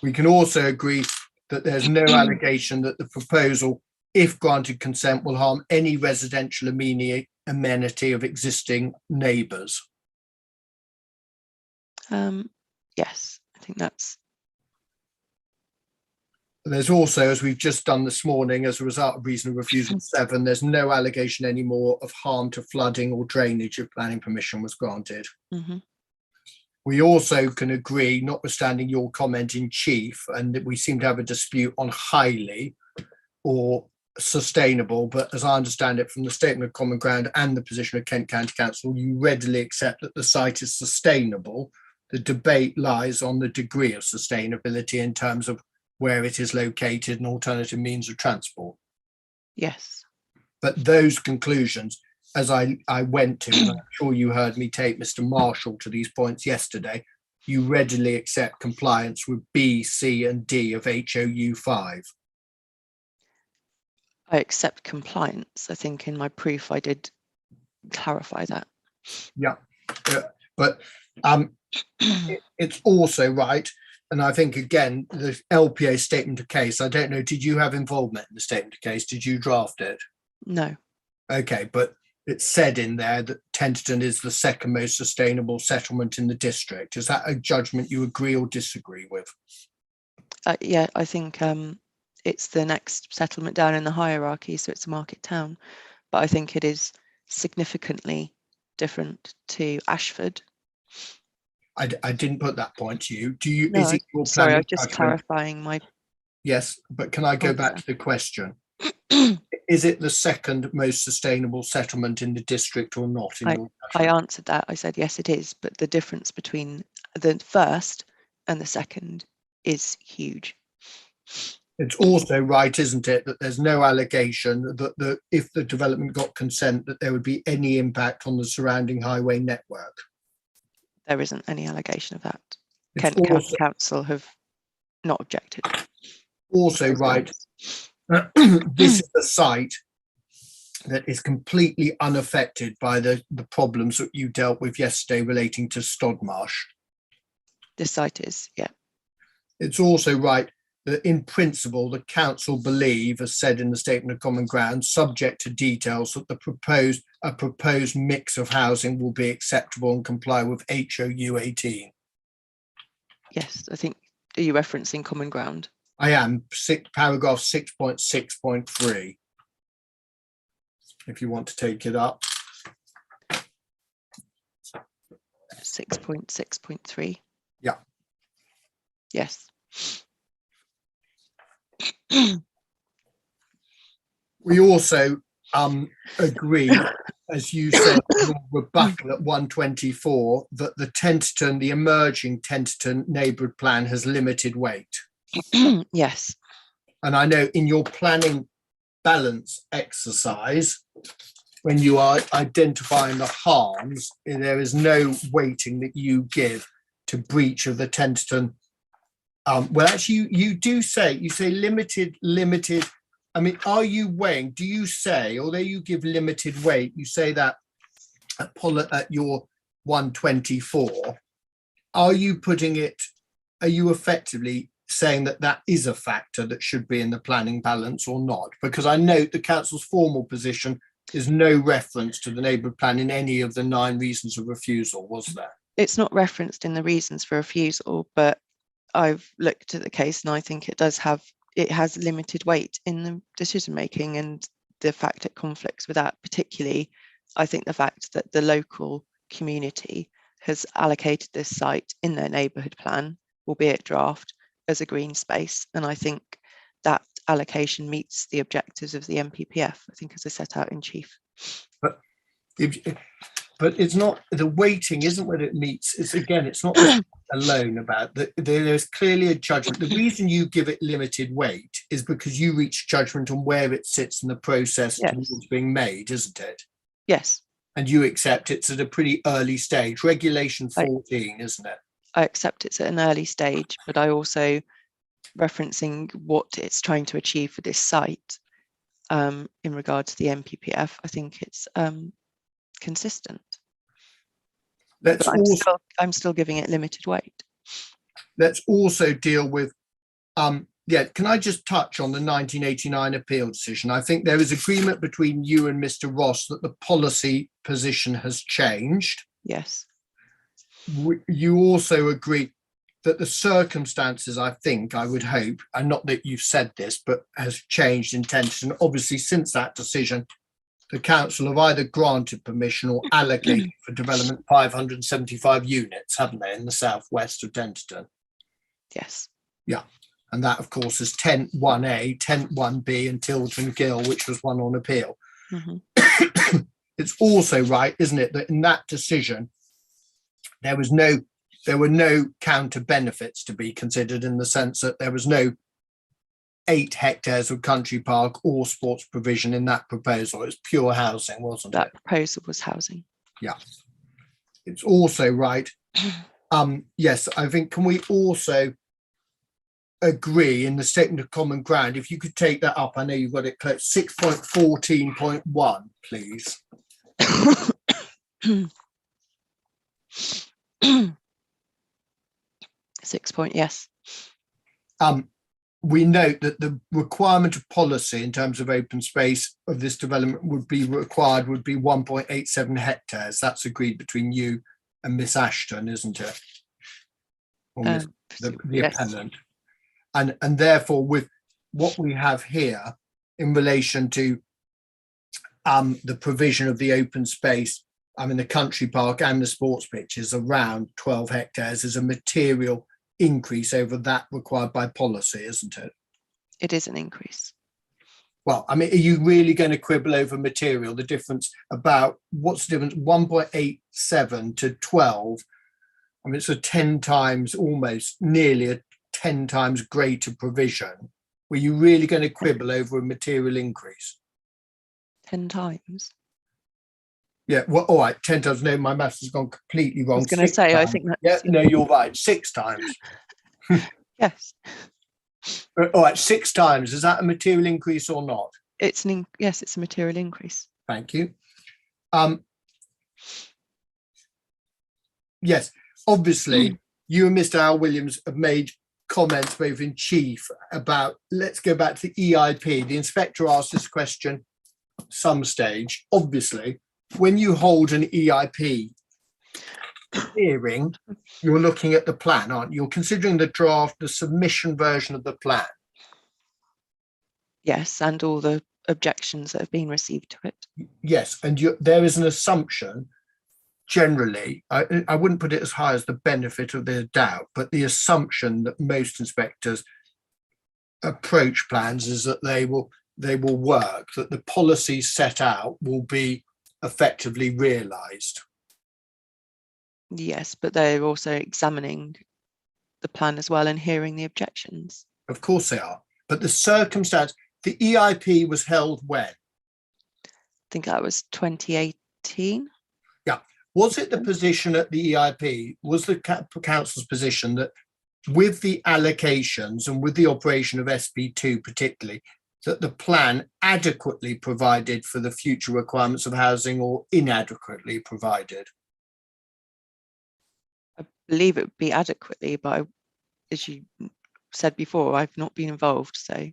We can also agree that there's no allegation that the proposal, if granted consent, will harm any residential amenity of existing neighbours. Yes, I think that's. There's also, as we've just done this morning, as a result of reasonable refusal 7, there's no allegation anymore of harm to flooding or drainage if planning permission was granted. Mhm. We also can agree, notwithstanding your comment in chief, and that we seem to have a dispute on highly or sustainable, but as I understand it from the statement of common ground and the position of Kent County Council, you readily accept that the site is sustainable. The debate lies on the degree of sustainability in terms of where it is located and alternative means of transport. Yes. But those conclusions, as I went to, and I'm sure you heard me take Mr. Marshall to these points yesterday, you readily accept compliance with B, C and D of HOU 5. I accept compliance. I think in my proof I did clarify that. Yeah, but it's also right. And I think, again, the LPA statement of case, I don't know, did you have involvement in the statement of case? Did you draft it? No. Okay, but it's said in there that Tenterden is the second most sustainable settlement in the district. Is that a judgment you agree or disagree with? Yeah, I think it's the next settlement down in the hierarchy, so it's a market town. But I think it is significantly different to Ashford. I didn't put that point to you. Do you? No, Is it your sorry, I planning was just judgment? clarifying my Yes, but can I go back answer. to the question? Is it the second most sustainable settlement in the district or not? In your I judgment? answered that. I said, yes, it is. But the difference between the first and the second is huge. It's also right, isn't it, that there's no allegation that if the development got consent, that there would be any impact on the surrounding highway network. There isn't any allegation of that. It's Kent County also, Council have not objected. also Those right. lines. This is a site that is completely unaffected by the problems that you dealt with yesterday relating to Stodmarsh. This site is, yeah. It's also right that in principle, the council believe, as said in the statement of common ground, subject to details, that a proposed mix of housing will be acceptable and comply with HOU 18. Yes, I think, are you referencing common ground? I am, paragraph 6.6.3. If you want to take it up. 6.6.3. Yeah. Yes. We also agree, as you said, in your rebuttal at 124, that the emerging Tenterden neighbourhood plan has limited weight. Yes. And I know in your planning balance exercise, when you are identifying the harms, there is no weighting that you give to breach of the Tenterden. Well, actually, you say limited. I mean, are you weighing? Do you say, although you give limited weight, you say that at your 124, are you putting it? Are you effectively saying that that is a factor that should be in the planning balance or not? Because I note the council's formal position is no reference to the neighbourhood plan in any of the 9 reasons of refusal, was there? It's not referenced in the reasons for refusal, but I've looked at the case and I think it has limited weight in the decision making, and the fact it conflicts with that, particularly I think the fact that the local community has allocated this site in their neighbourhood plan, albeit draft, as a green space, and I think that allocation meets the objectives of the MPPF, I think, as I set out in chief. But it's not, the weighting isn't what it meets. It's not alone about that. There's clearly a judgment. The reason you give it limited weight is because you reach judgment on where it sits in the process towards being made, isn't it? Yes. And you accept it's at a pretty early stage. Regulation 14, isn't it? I accept it's at an early stage, but I also, referencing what it's trying to achieve for this site in regard to the MPPF, I think it's consistent. I'm still giving it limited weight. Let's also deal with, can I just touch on the 1989 appeal decision? I think there is agreement between you and Mr. Ross that the policy position has changed. Yes. You also agree that the circumstances, I would hope, and not that you've said this, but has changed in Tenterden. Obviously, since that decision, the council have either granted permission or allocated for development 575 units, haven't they, in the southwest of Tenterden? Yes. Yeah. And that, of course, is Tent 1A, Tent 1B, and Tilton Gill, which was one on appeal. Mm-hmm. It's also right, isn't it, that in that decision, there were no counter benefits to be considered, in the sense that there was no 8 hectares of country park or sports provision in that proposal. It's pure housing, wasn't it? That proposal was housing. Yeah. It's also right. Yes, I think, can we also agree in the statement of common ground, if you could take that up, I know you've got it close, 6.14.1, please. 6 point, yes. we note that the requirement of policy in terms of open space of this development would be 1.87 hectares. That's agreed between you and Miss Ashton, isn't it? Or the yes. appellant. And therefore, with what we have here in relation to the provision of the open space, the country park and the sports pitch is around 12 hectares is a material increase over that required by policy, isn't it? It is an increase. Well, are you really going to quibble over material? The difference about what's the difference? 1.87 to 12. It's a 10 times, almost nearly a 10 times greater provision. Were you really going to quibble over a material increase? 10 times. Yeah, well, all right, 10 times. No, my maths has gone completely wrong. I was going to say, times. I think that's... Yeah, no, you're right. 6 times. Yes. All right, 6 times. Is that a material increase or not? Yes, it's a material increase. Thank you. Yes, obviously, you and Mr. Al Williams have made comments both in chief about, let's go back to the EIP. The inspector asked this question some stage. Obviously, when you hold an EIP hearing, you're looking at the plan, aren't you? You're considering the draft, the submission version of the plan. Yes, and all the objections that have been received to it. Yes, and there is an assumption, generally, I wouldn't put it as high as the benefit of the doubt, but the assumption that most inspectors approach plans is that they will work, that the policies set out will be effectively realised. Yes, but they're also examining the plan as well and hearing the objections. Of course they are. But the circumstance, the EIP was held when? I think that was 2018. Yeah. Was it the position at the EIP, was the council's position that with the allocations and with the operation of SP2 particularly, that the plan adequately provided for the future requirements of housing or inadequately provided? I believe it would be adequately, but as you said before, I've not been involved, so.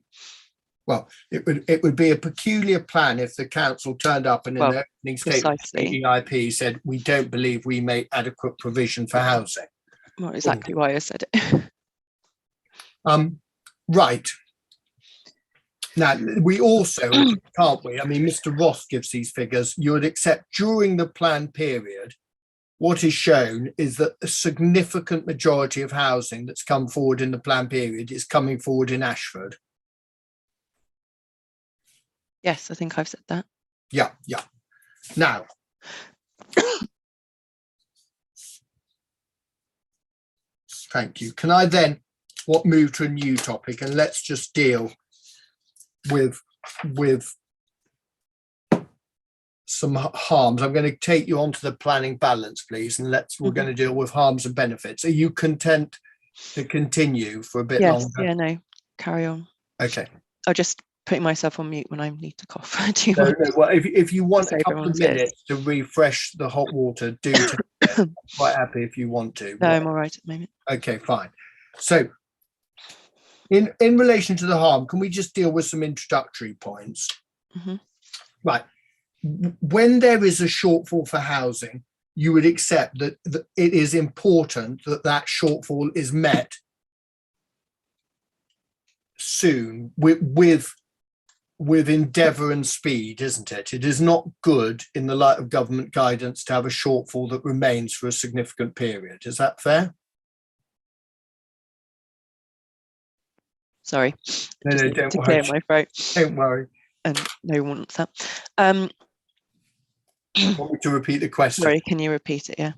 Well, it would be a peculiar plan if the council turned up and in their opening statement, the EIP said, we don't believe we make adequate provision for housing. Not exactly why I said it. Right. Now, we also, can't we? Mr. Ross gives these figures. You would accept during the plan period, what is shown is that a significant majority of housing that's come forward in the plan period is coming forward in Ashford. Yes, I think I've said that. Yeah. Now, thank you. Can I then move to a new topic, and let's just deal with some harms. I'm going to take you onto the planning balance, please, and we're going to deal with harms and benefits. Are you content to continue for a bit longer? Yeah, no, carry on. Okay. I'll just put myself on mute when I need to cough. No, well, if you want a couple of minutes to refresh the hot water, do take it. I'm quite happy if you want to. No, I'm all right at the moment. Okay, fine. So in relation to the harm, can we just deal with some introductory points? Right. When there is a shortfall for housing, you would accept that it is important that that shortfall is met soon with endeavour and speed, isn't it? It is not good in the light of government guidance to have a shortfall that remains for a significant period. Is that fair? Sorry. No, don't to worry. clear my throat. Don't worry. And no one wants that. Want me to repeat the question? Sorry, can you repeat it? Yeah.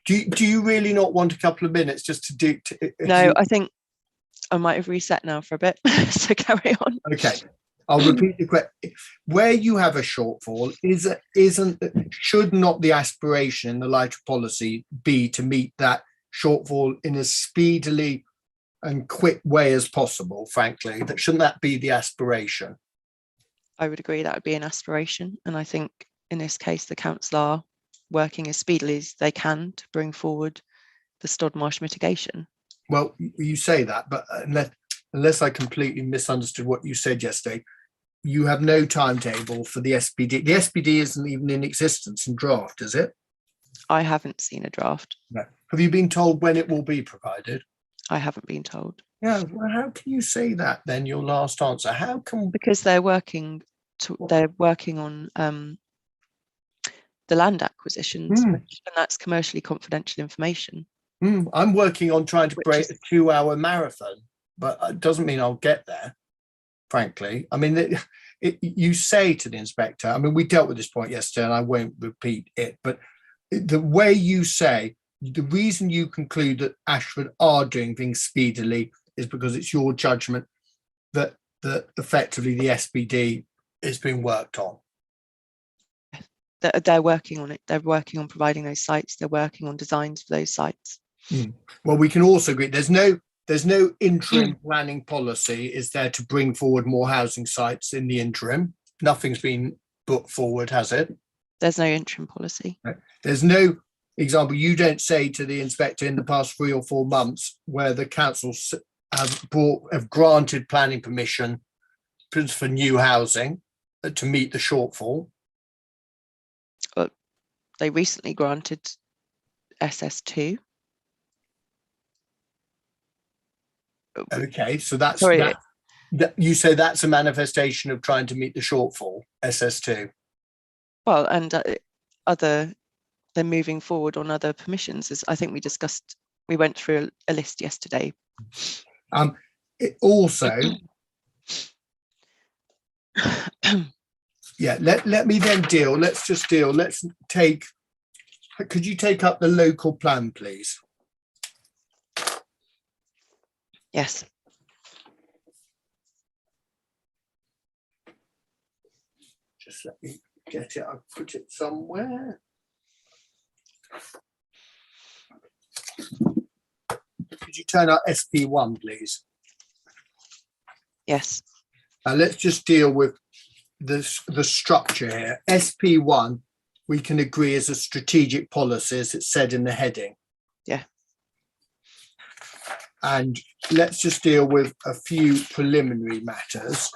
Do you really not want a couple of minutes just to do? No, I think I might have reset now for a bit. So carry on. Okay. I'll repeat the question. Where you have a shortfall, should not the aspiration in the light of policy be to meet that shortfall in as speedily and quick way as possible, frankly? Shouldn't that be the aspiration? I would agree that would be an aspiration. And I think in this case, the council are working as speedily as they can to bring forward the Stodmarsh mitigation. Well, you say that, but unless I completely misunderstood what you said yesterday, you have no timetable for the SPD. The SPD isn't even in existence in draft, is it? I haven't seen a draft. No. Have you been told when it will be provided? I haven't been told. Yeah, well, how can you say that then, your last answer? How can... Because they're working on the land acquisitions, and that's commercially confidential information. I'm working on trying to Which break is- a 2-hour marathon, but it doesn't mean I'll get there, frankly. I mean, you say to the inspector, I mean, we dealt with this point yesterday and I won't repeat it, but the way you say, the reason you conclude that Ashford are doing things speedily is because it's your judgment that effectively the SPD is being worked on. They're working on it. They're working on providing those sites. They're working on designs for those sites. Well, we can also agree there's no interim planning policy is there to bring forward more housing sites in the interim. Nothing's been put forward, has it? There's no interim policy. There's no example. You don't say to the inspector in the past 3 or 4 months where the council have granted planning permission for new housing to meet the shortfall. But they recently granted SS2. Okay, so that's Sorry. that you say that's a manifestation of trying to meet the shortfall, SS2. Well, and they're moving forward on other permissions, as I think we went through a list yesterday. It also, yeah, let me then deal. Let's take, could you take up the local plan, please? Yes. Just let me get it. I'll put it somewhere. Could you turn up SP1, please? Yes. Let's just deal with the structure here. SP1, we can agree is a strategic policy, as it's said in the heading. Yeah. And let's just deal with a few preliminary matters.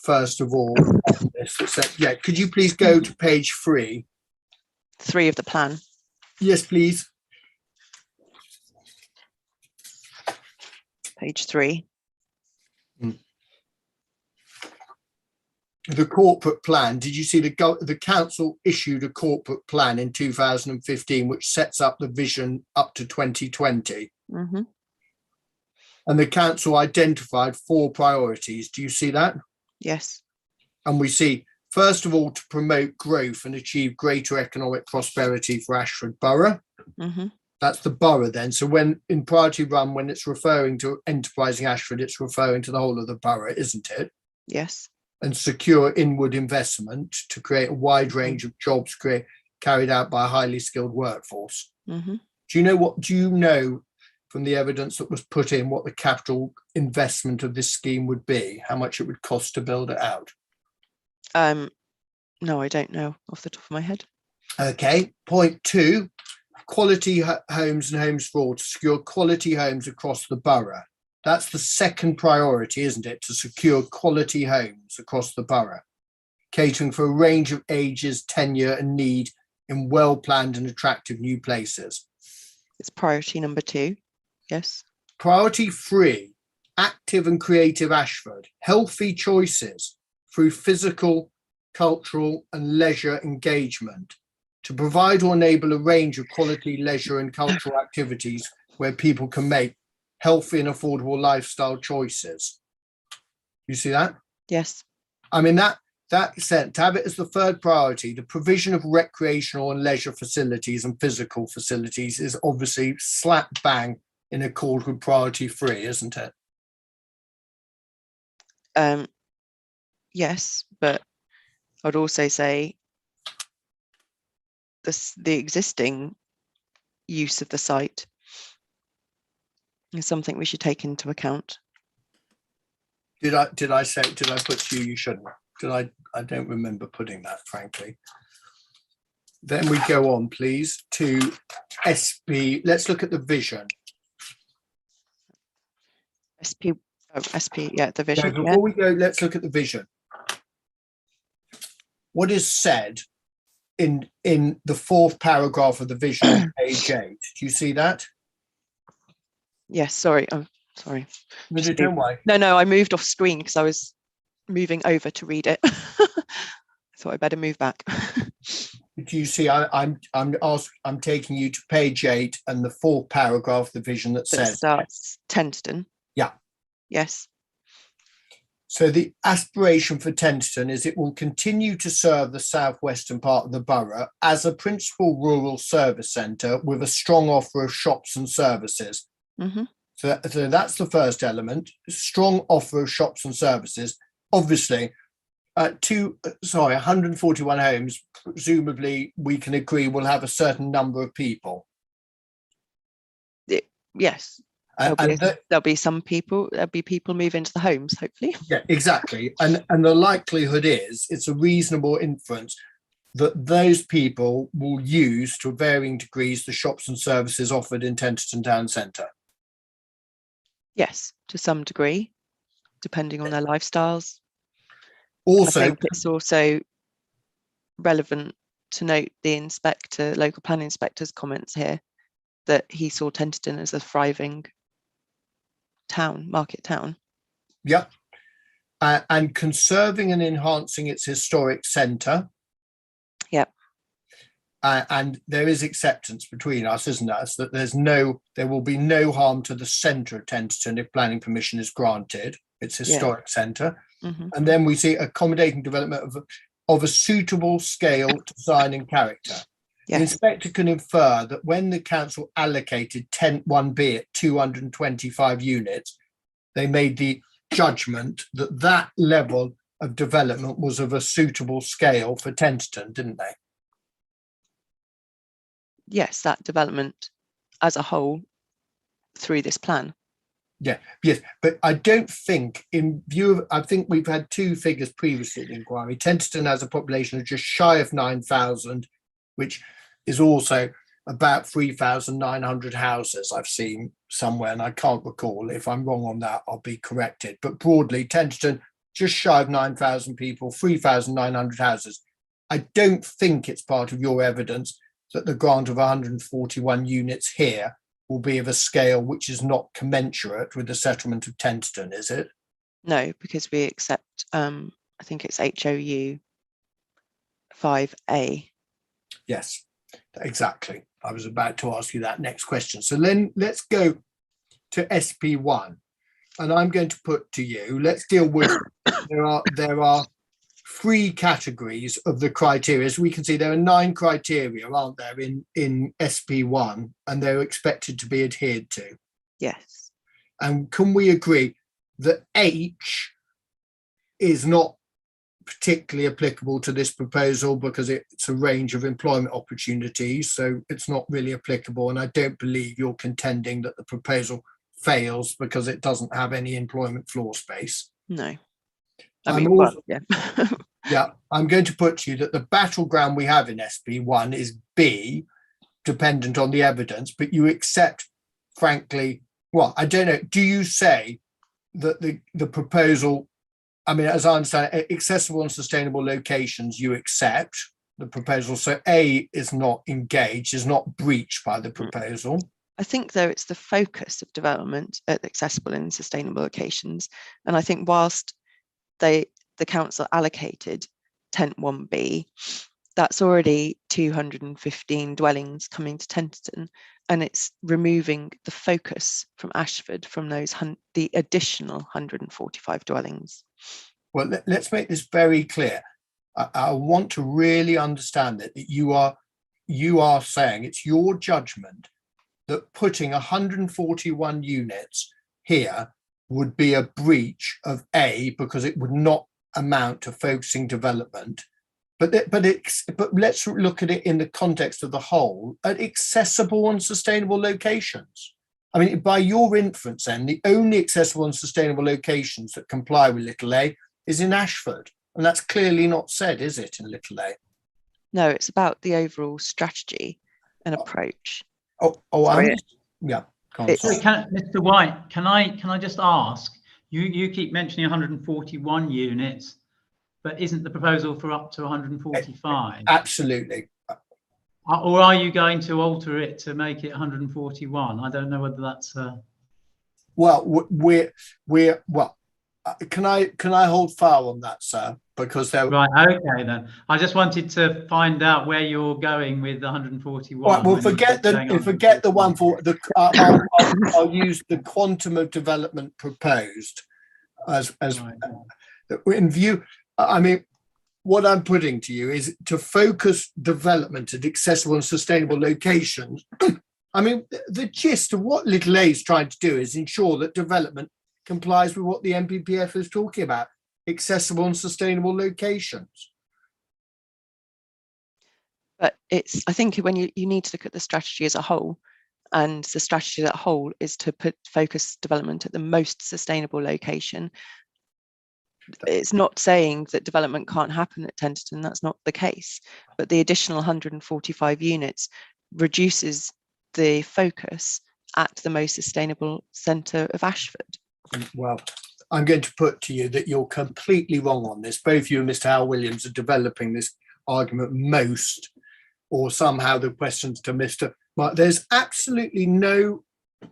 First of all, yeah, could you please go to page 3? 3 of the plan. Yes, please. Page 3. The corporate plan. Did you see the council issued a corporate plan in 2015, which sets up the vision up to 2020? Mm-hmm. And the council identified 4 priorities. Do you see that? Yes. And we see, first of all, to promote growth and achieve greater economic prosperity for Ashford Borough. Mm-hmm. That's the borough then. So when in priority run, when it's referring to enterprising Ashford, it's referring to the whole of the borough, isn't it? Yes. And secure inward investment to create a wide range of jobs carried out by a highly skilled workforce. Mm-hmm. Do you know from the evidence that was put in what the capital investment of this scheme would be, how much it would cost to build it out? No, I don't know off the top of my head. Okay, point 2, quality homes and homes for all, to secure quality homes across the borough. That's the second priority, isn't it? To secure quality homes across the borough, catering for a range of ages, tenure and need in well-planned and attractive new places. It's priority number 2. Yes. Priority 3, active and creative Ashford, healthy choices through physical, cultural and leisure engagement to provide or enable a range of quality leisure and cultural activities where people can make healthy and affordable lifestyle choices. You see that? Yes. I mean, that said, to have it as the third priority, the provision of recreational and leisure facilities and physical facilities is obviously slap bang in accord with priority 3, isn't it? Yes, but I'd also say the existing use of the site is something we should take into account. Did I put to you shouldn't? I don't remember putting that, frankly. Then we go on, please, to SP. Let's look at the vision. Yeah, the So vision. before we go, let's look at the vision. What is said in the fourth paragraph of the vision on page 8? Do you see that? Yes, sorry. I'm sorry. No, Just don't worry. No, I moved off screen because I was moving over to read it. I thought I'd better move back. Do you see? I'm taking you to page 8 and the fourth paragraph of the vision that That says. starts Tenterden. Yeah. Yes. So the aspiration for Tenterden is it will continue to serve the southwestern part of the borough as a principal rural service centre with a strong offer of shops and services. Mm-hmm. So that's the first element, strong offer of shops and services. Obviously, 141 homes, presumably we can agree will have a certain number of people. Yes. There'll be people move into the homes, hopefully. Yeah, exactly. And the likelihood is it's a reasonable inference that those people will use to varying degrees the shops and services offered in Tenterden Town Centre. Loyes, to some degree, depending on their lifestyles. Also, I think it's also relevant to note the local planning inspector's comments here, that he saw Tenterden as a thriving market town. Yeah. And conserving and enhancing its historic centre. Yeah. And there is acceptance between us, isn't there? So that there will be no harm to the centre of Tenterden if planning permission is granted. It's historic centre. Mm-hmm. And then we see accommodating development of a suitable scale, design and character. Yes. The inspector can infer that when the council allocated Tent 1B at 225 units, they made the judgment that that level of development was of a suitable scale for Tenterden, didn't they? Yes, that development as a whole through this plan. Yeah, yes, but I don't think, in view of, I think we've had two figures previously in the inquiry. Tenterden has a population of just shy of 9,000, which is also about 3,900 houses I've seen somewhere, and I can't recall. If I'm wrong on that, I'll be corrected. But broadly, Tenterden, just shy of 9,000 people, 3,900 houses. I don't think it's part of your evidence that the grant of 141 units here will be of a scale which is not commensurate with the settlement of Tenterden, is it? No, because we accept, I think it's HOU 5A. Yes, exactly. I was about to ask you that next question. So then let's go to SP1. And I'm going to put to you, let's deal with, there are three categories of the criteria. As we can see, there are 9 criteria, aren't there, in SP1, and they're expected to be adhered to. Yes. And can we agree that H is not particularly applicable to this proposal because it's a range of employment opportunities, so it's not really applicable, and I don't believe you're contending that the proposal fails because it doesn't have any employment floor space. No. Yeah, I'm going to put to you that the battleground we have in SP1 is B, dependent on the evidence, but you accept, frankly, well, I don't know, do you say that the proposal, I mean, as I understand it, accessible and sustainable locations, you accept the proposal, so A is not engaged, is not breached by the proposal? I think, though, it's the focus of development at accessible and sustainable locations, and I think whilst the council allocated Tent 1B, that's already 215 dwellings coming to Tenterden, and it's removing the focus from Ashford from the additional 145 dwellings. Well, let's make this very clear. I want to really understand that you are saying it's your judgment that putting 141 units here would be a breach of A because it would not amount to focusing development. But let's look at it in the context of the whole, at accessible and sustainable locations. I mean, by your inference then, the only accessible and sustainable locations that comply with little a is in Ashford. And that's clearly not said, is it, in little a? No, it's about the overall strategy and approach. Yeah. Councillor. Sorry, Mr. White, can I just ask? You keep mentioning 141 units, but isn't the proposal for up to 145? Absolutely. Or are you going to alter it to make it 141? I don't know whether that's. Well, can I hold fire on that, sir? Because there. Right. Okay, then. I just wanted to find out where you're going with the 141. Right, well, forget the one for the. I'll use the quantum of development proposed as Right. in view. I mean, what I'm putting to you is to focus development at accessible and sustainable locations. I mean, the gist of what Little A is trying to do is ensure that development complies with what the NPPF is talking about, accessible and sustainable locations. But I think when you need to look at the strategy as a whole, and the strategy as a whole is to focus development at the most sustainable location. It's not saying that development can't happen at Tenterden, that's not the case, but the additional 145 units reduces the focus at the most sustainable centre of Ashford. Well, I'm going to put to you that you're completely wrong on this. Both you and Mr. Hal Williams are developing this argument most, or somehow the questions to Mr. But there's absolutely no,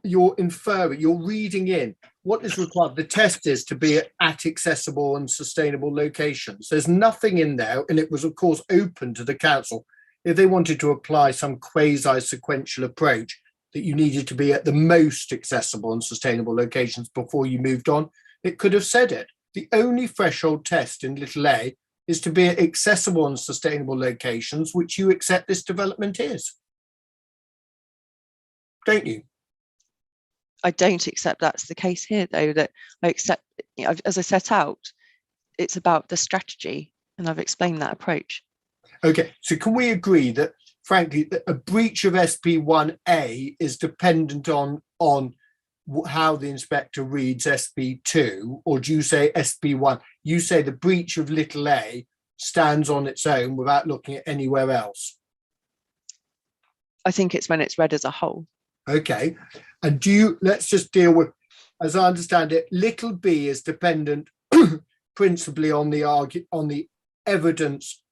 you're inferring, you're reading in what is required. The test is to be at accessible and sustainable locations. There's nothing in there, and it was of course open to the council if they wanted to apply some quasi-sequential approach that you needed to be at the most accessible and sustainable locations before you moved on. It could have said it. The only threshold test in Little A is to be at accessible and sustainable locations, which you accept this development is. Don't you? I don't accept that's the case here, though, that I accept, as I set out, it's about the strategy, and I've explained that approach. Okay, so can we agree that, frankly, that a breach of SP1A is dependent on how the inspector reads SP2, or do you say SP1? You say the breach of Little A stands on its own without looking at anywhere else. I think it's when it's read as a whole. Okay, and let's just deal with, as I understand it, Little B is dependent principally on the evidence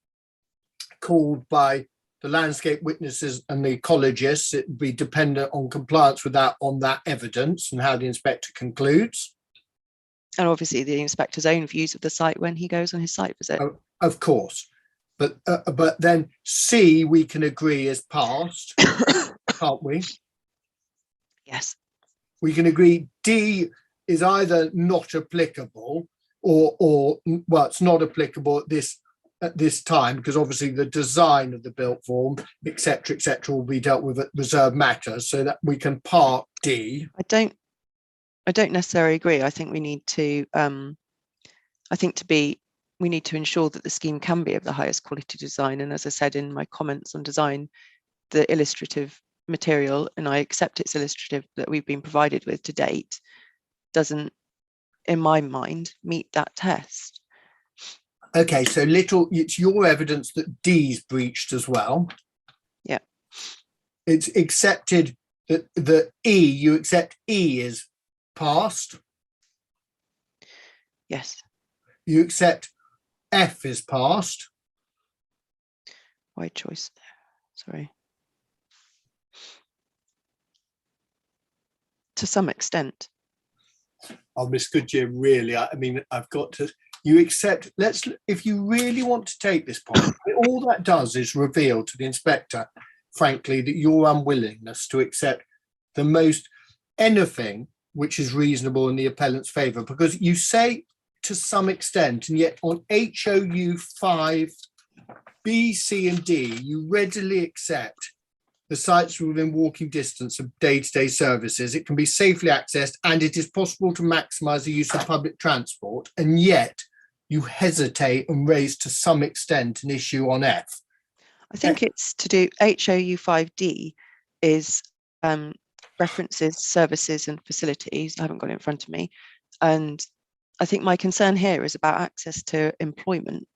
called by the landscape witnesses and the ecologists. It would be dependent on compliance with that, on that evidence and how the inspector concludes. And obviously the inspector's own views of the site when he goes on his site visit. Oh, of course, but then C we can agree is passed, can't we? Yes. We can agree D is either not applicable or well, it's not applicable at this time, because obviously the design of the built form, etc., will be dealt with at reserved matters, so that we can park D. I don't necessarily agree. I think we need to we need to ensure that the scheme can be of the highest quality design. And as I said in my comments on design, the illustrative material, and I accept it's illustrative, that we've been provided with to date doesn't, in my mind, meet that test. Okay, so it's your evidence that D's breached as well. Yeah. It's accepted that you accept E is passed. Yes. You accept F is passed. Wide choice. Sorry. To some extent. Oh, Miss Goodyear, really, I mean, I've got to, you accept, if you really want to take this point, all that does is reveal to the inspector, frankly, that your unwillingness to accept the most anything which is reasonable in the appellant's favour, because you say to some extent, and yet on HOU 5, B, C and D, you readily accept the sites within walking distance of day-to-day services. It can be safely accessed and it is possible to maximise the use of public transport, and yet you hesitate and raise to some extent an issue on F. I think it's to do, HOU 5D is references, services and facilities. I haven't got it in front of me. And I think my concern here is about access to employment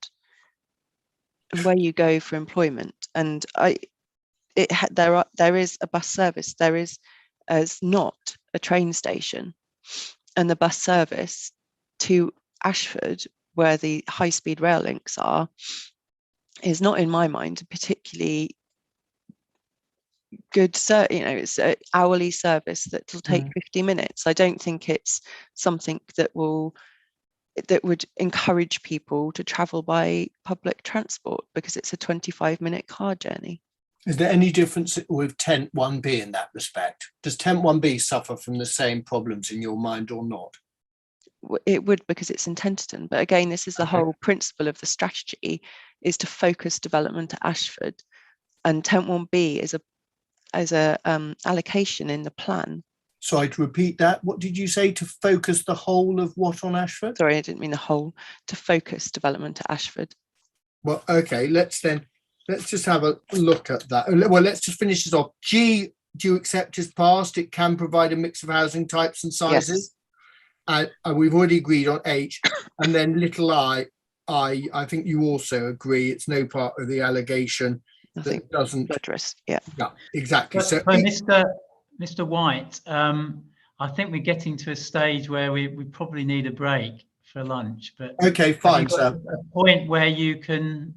and where you go for employment. And there is a bus service, there is as not a train station, and the bus service to Ashford, where the high-speed rail links are, is not, in my mind, a particularly good, it's an hourly service that will take 50 minutes. I don't think it's something that would encourage people to travel by public transport, because it's a 25-minute car journey. Is there any difference with Tent 1B in that respect? Does Tent 1B suffer from the same problems in your mind or not? It would, because it's in Tenterden. But again, this is the whole principle of the strategy, is to focus development at Ashford, and Tent 1B is a allocation in the plan. Sorry to repeat that. What did you say? To focus the whole of what on Ashford? Sorry, I didn't mean the whole. To focus development at Ashford. Well, okay, let's just have a look at that. Well, let's just finish this off. G, do you accept as passed? It can provide a mix of housing types and sizes. Yes. And we've already agreed on H. And then little I think you also agree it's no part of the allegation. That doesn't address. Yeah, exactly. But, so Mr. White, I think we're getting to a stage where we probably need a break for lunch. But okay, fine, sir. A point where you can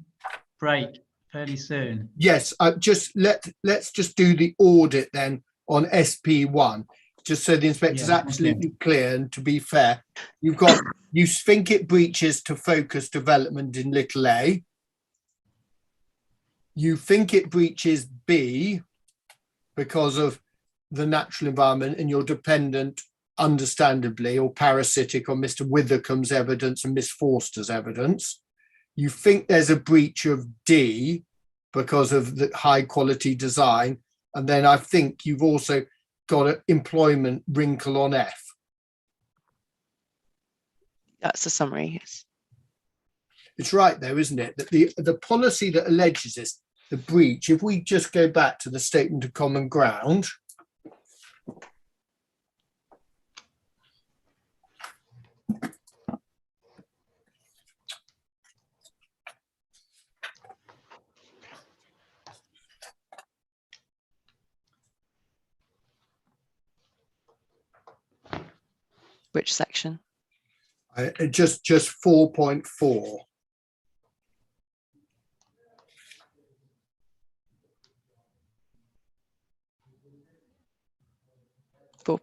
break fairly soon. Yes, let's just do the audit then on SP1, just so the inspector's absolutely clear. And to be fair, you think it breaches to focus development in little a. You think it breaches B because of the natural environment, and you're dependent, understandably, or parasitic on Mr. Withercomb's evidence and Miss Forster's evidence. You think there's a breach of D because of the high quality design. And then I think you've also got an employment wrinkle on F. That's a summary, yes. It's right though, isn't it? That the policy that alleges this, the breach, if we just go back to the statement of common ground, which section? Just 4.4.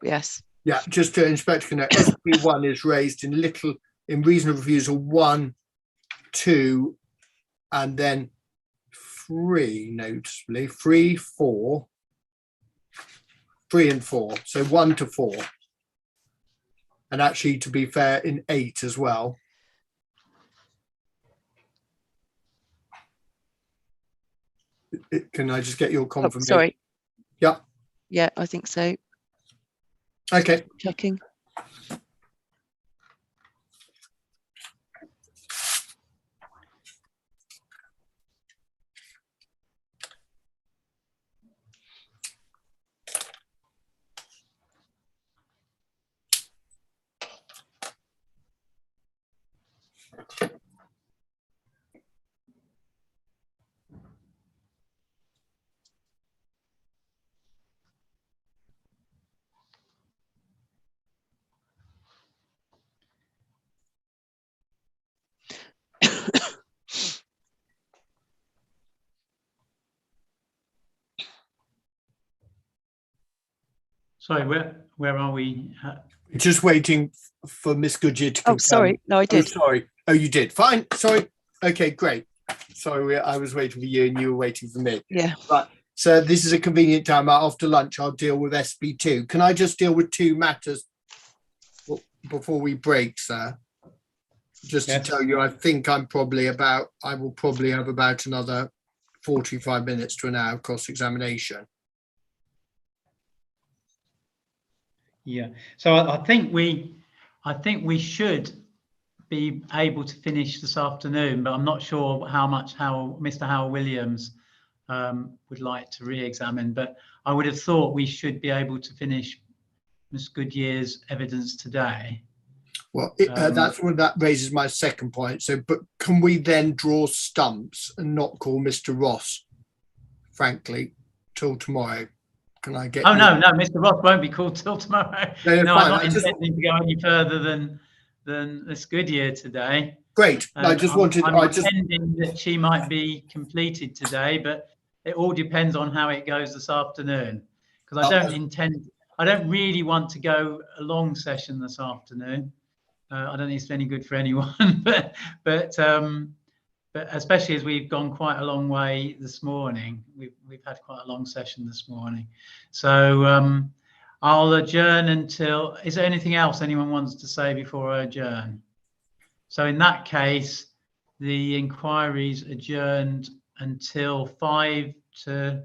Yes. Yeah, just to Inspector Connect, SP1 is raised in reasonable refusal 1, 2, and then 3, noticeably 3, 4, 3 and 4. So 1 to 4. And actually, to be fair, in 8 as well. Can I just get your confirmation? Oh, sorry. Yeah. Yeah, I think so. Okay. Checking. Sorry, where are we? Just waiting for Miss Goodyear to confirm. Oh, sorry. No, I did. Oh, sorry. Oh, you did. Fine. Sorry. Okay, great. Sorry, I was waiting for you and you were waiting for me. Yeah. Right. So this is a convenient time. After lunch, I'll deal with SB2. Can I just deal with 2 matters before we break, sir? Just to tell you, I think I will probably have about another 45 minutes to an hour of cross-examination. Yeah. So I think we should be able to finish this afternoon, but I'm not sure how Mr. Howell Williams would like to re-examine. But I would have thought we should be able to finish Ms. Goodyear's evidence today. Well, that raises my second point. So, but can we then draw stumps and not call Mr. Ross, frankly, till tomorrow? Can I get? Oh, you- no, Mr. Ross won't be called till tomorrow. No, No, fine. I'm not I just- intending to go any further than this Goodyear today. Great. I just wanted. I'm I just. intending that she might be completed today, but it all depends on how it goes this afternoon. Because I don't really want to go a long session this afternoon. I don't think it's any good for anyone, but especially as we've gone quite a long way this morning. We've had quite a long session this morning. So I'll adjourn until, is there anything else anyone wants to say before I adjourn? So in that case, the inquiry's adjourned until 5 to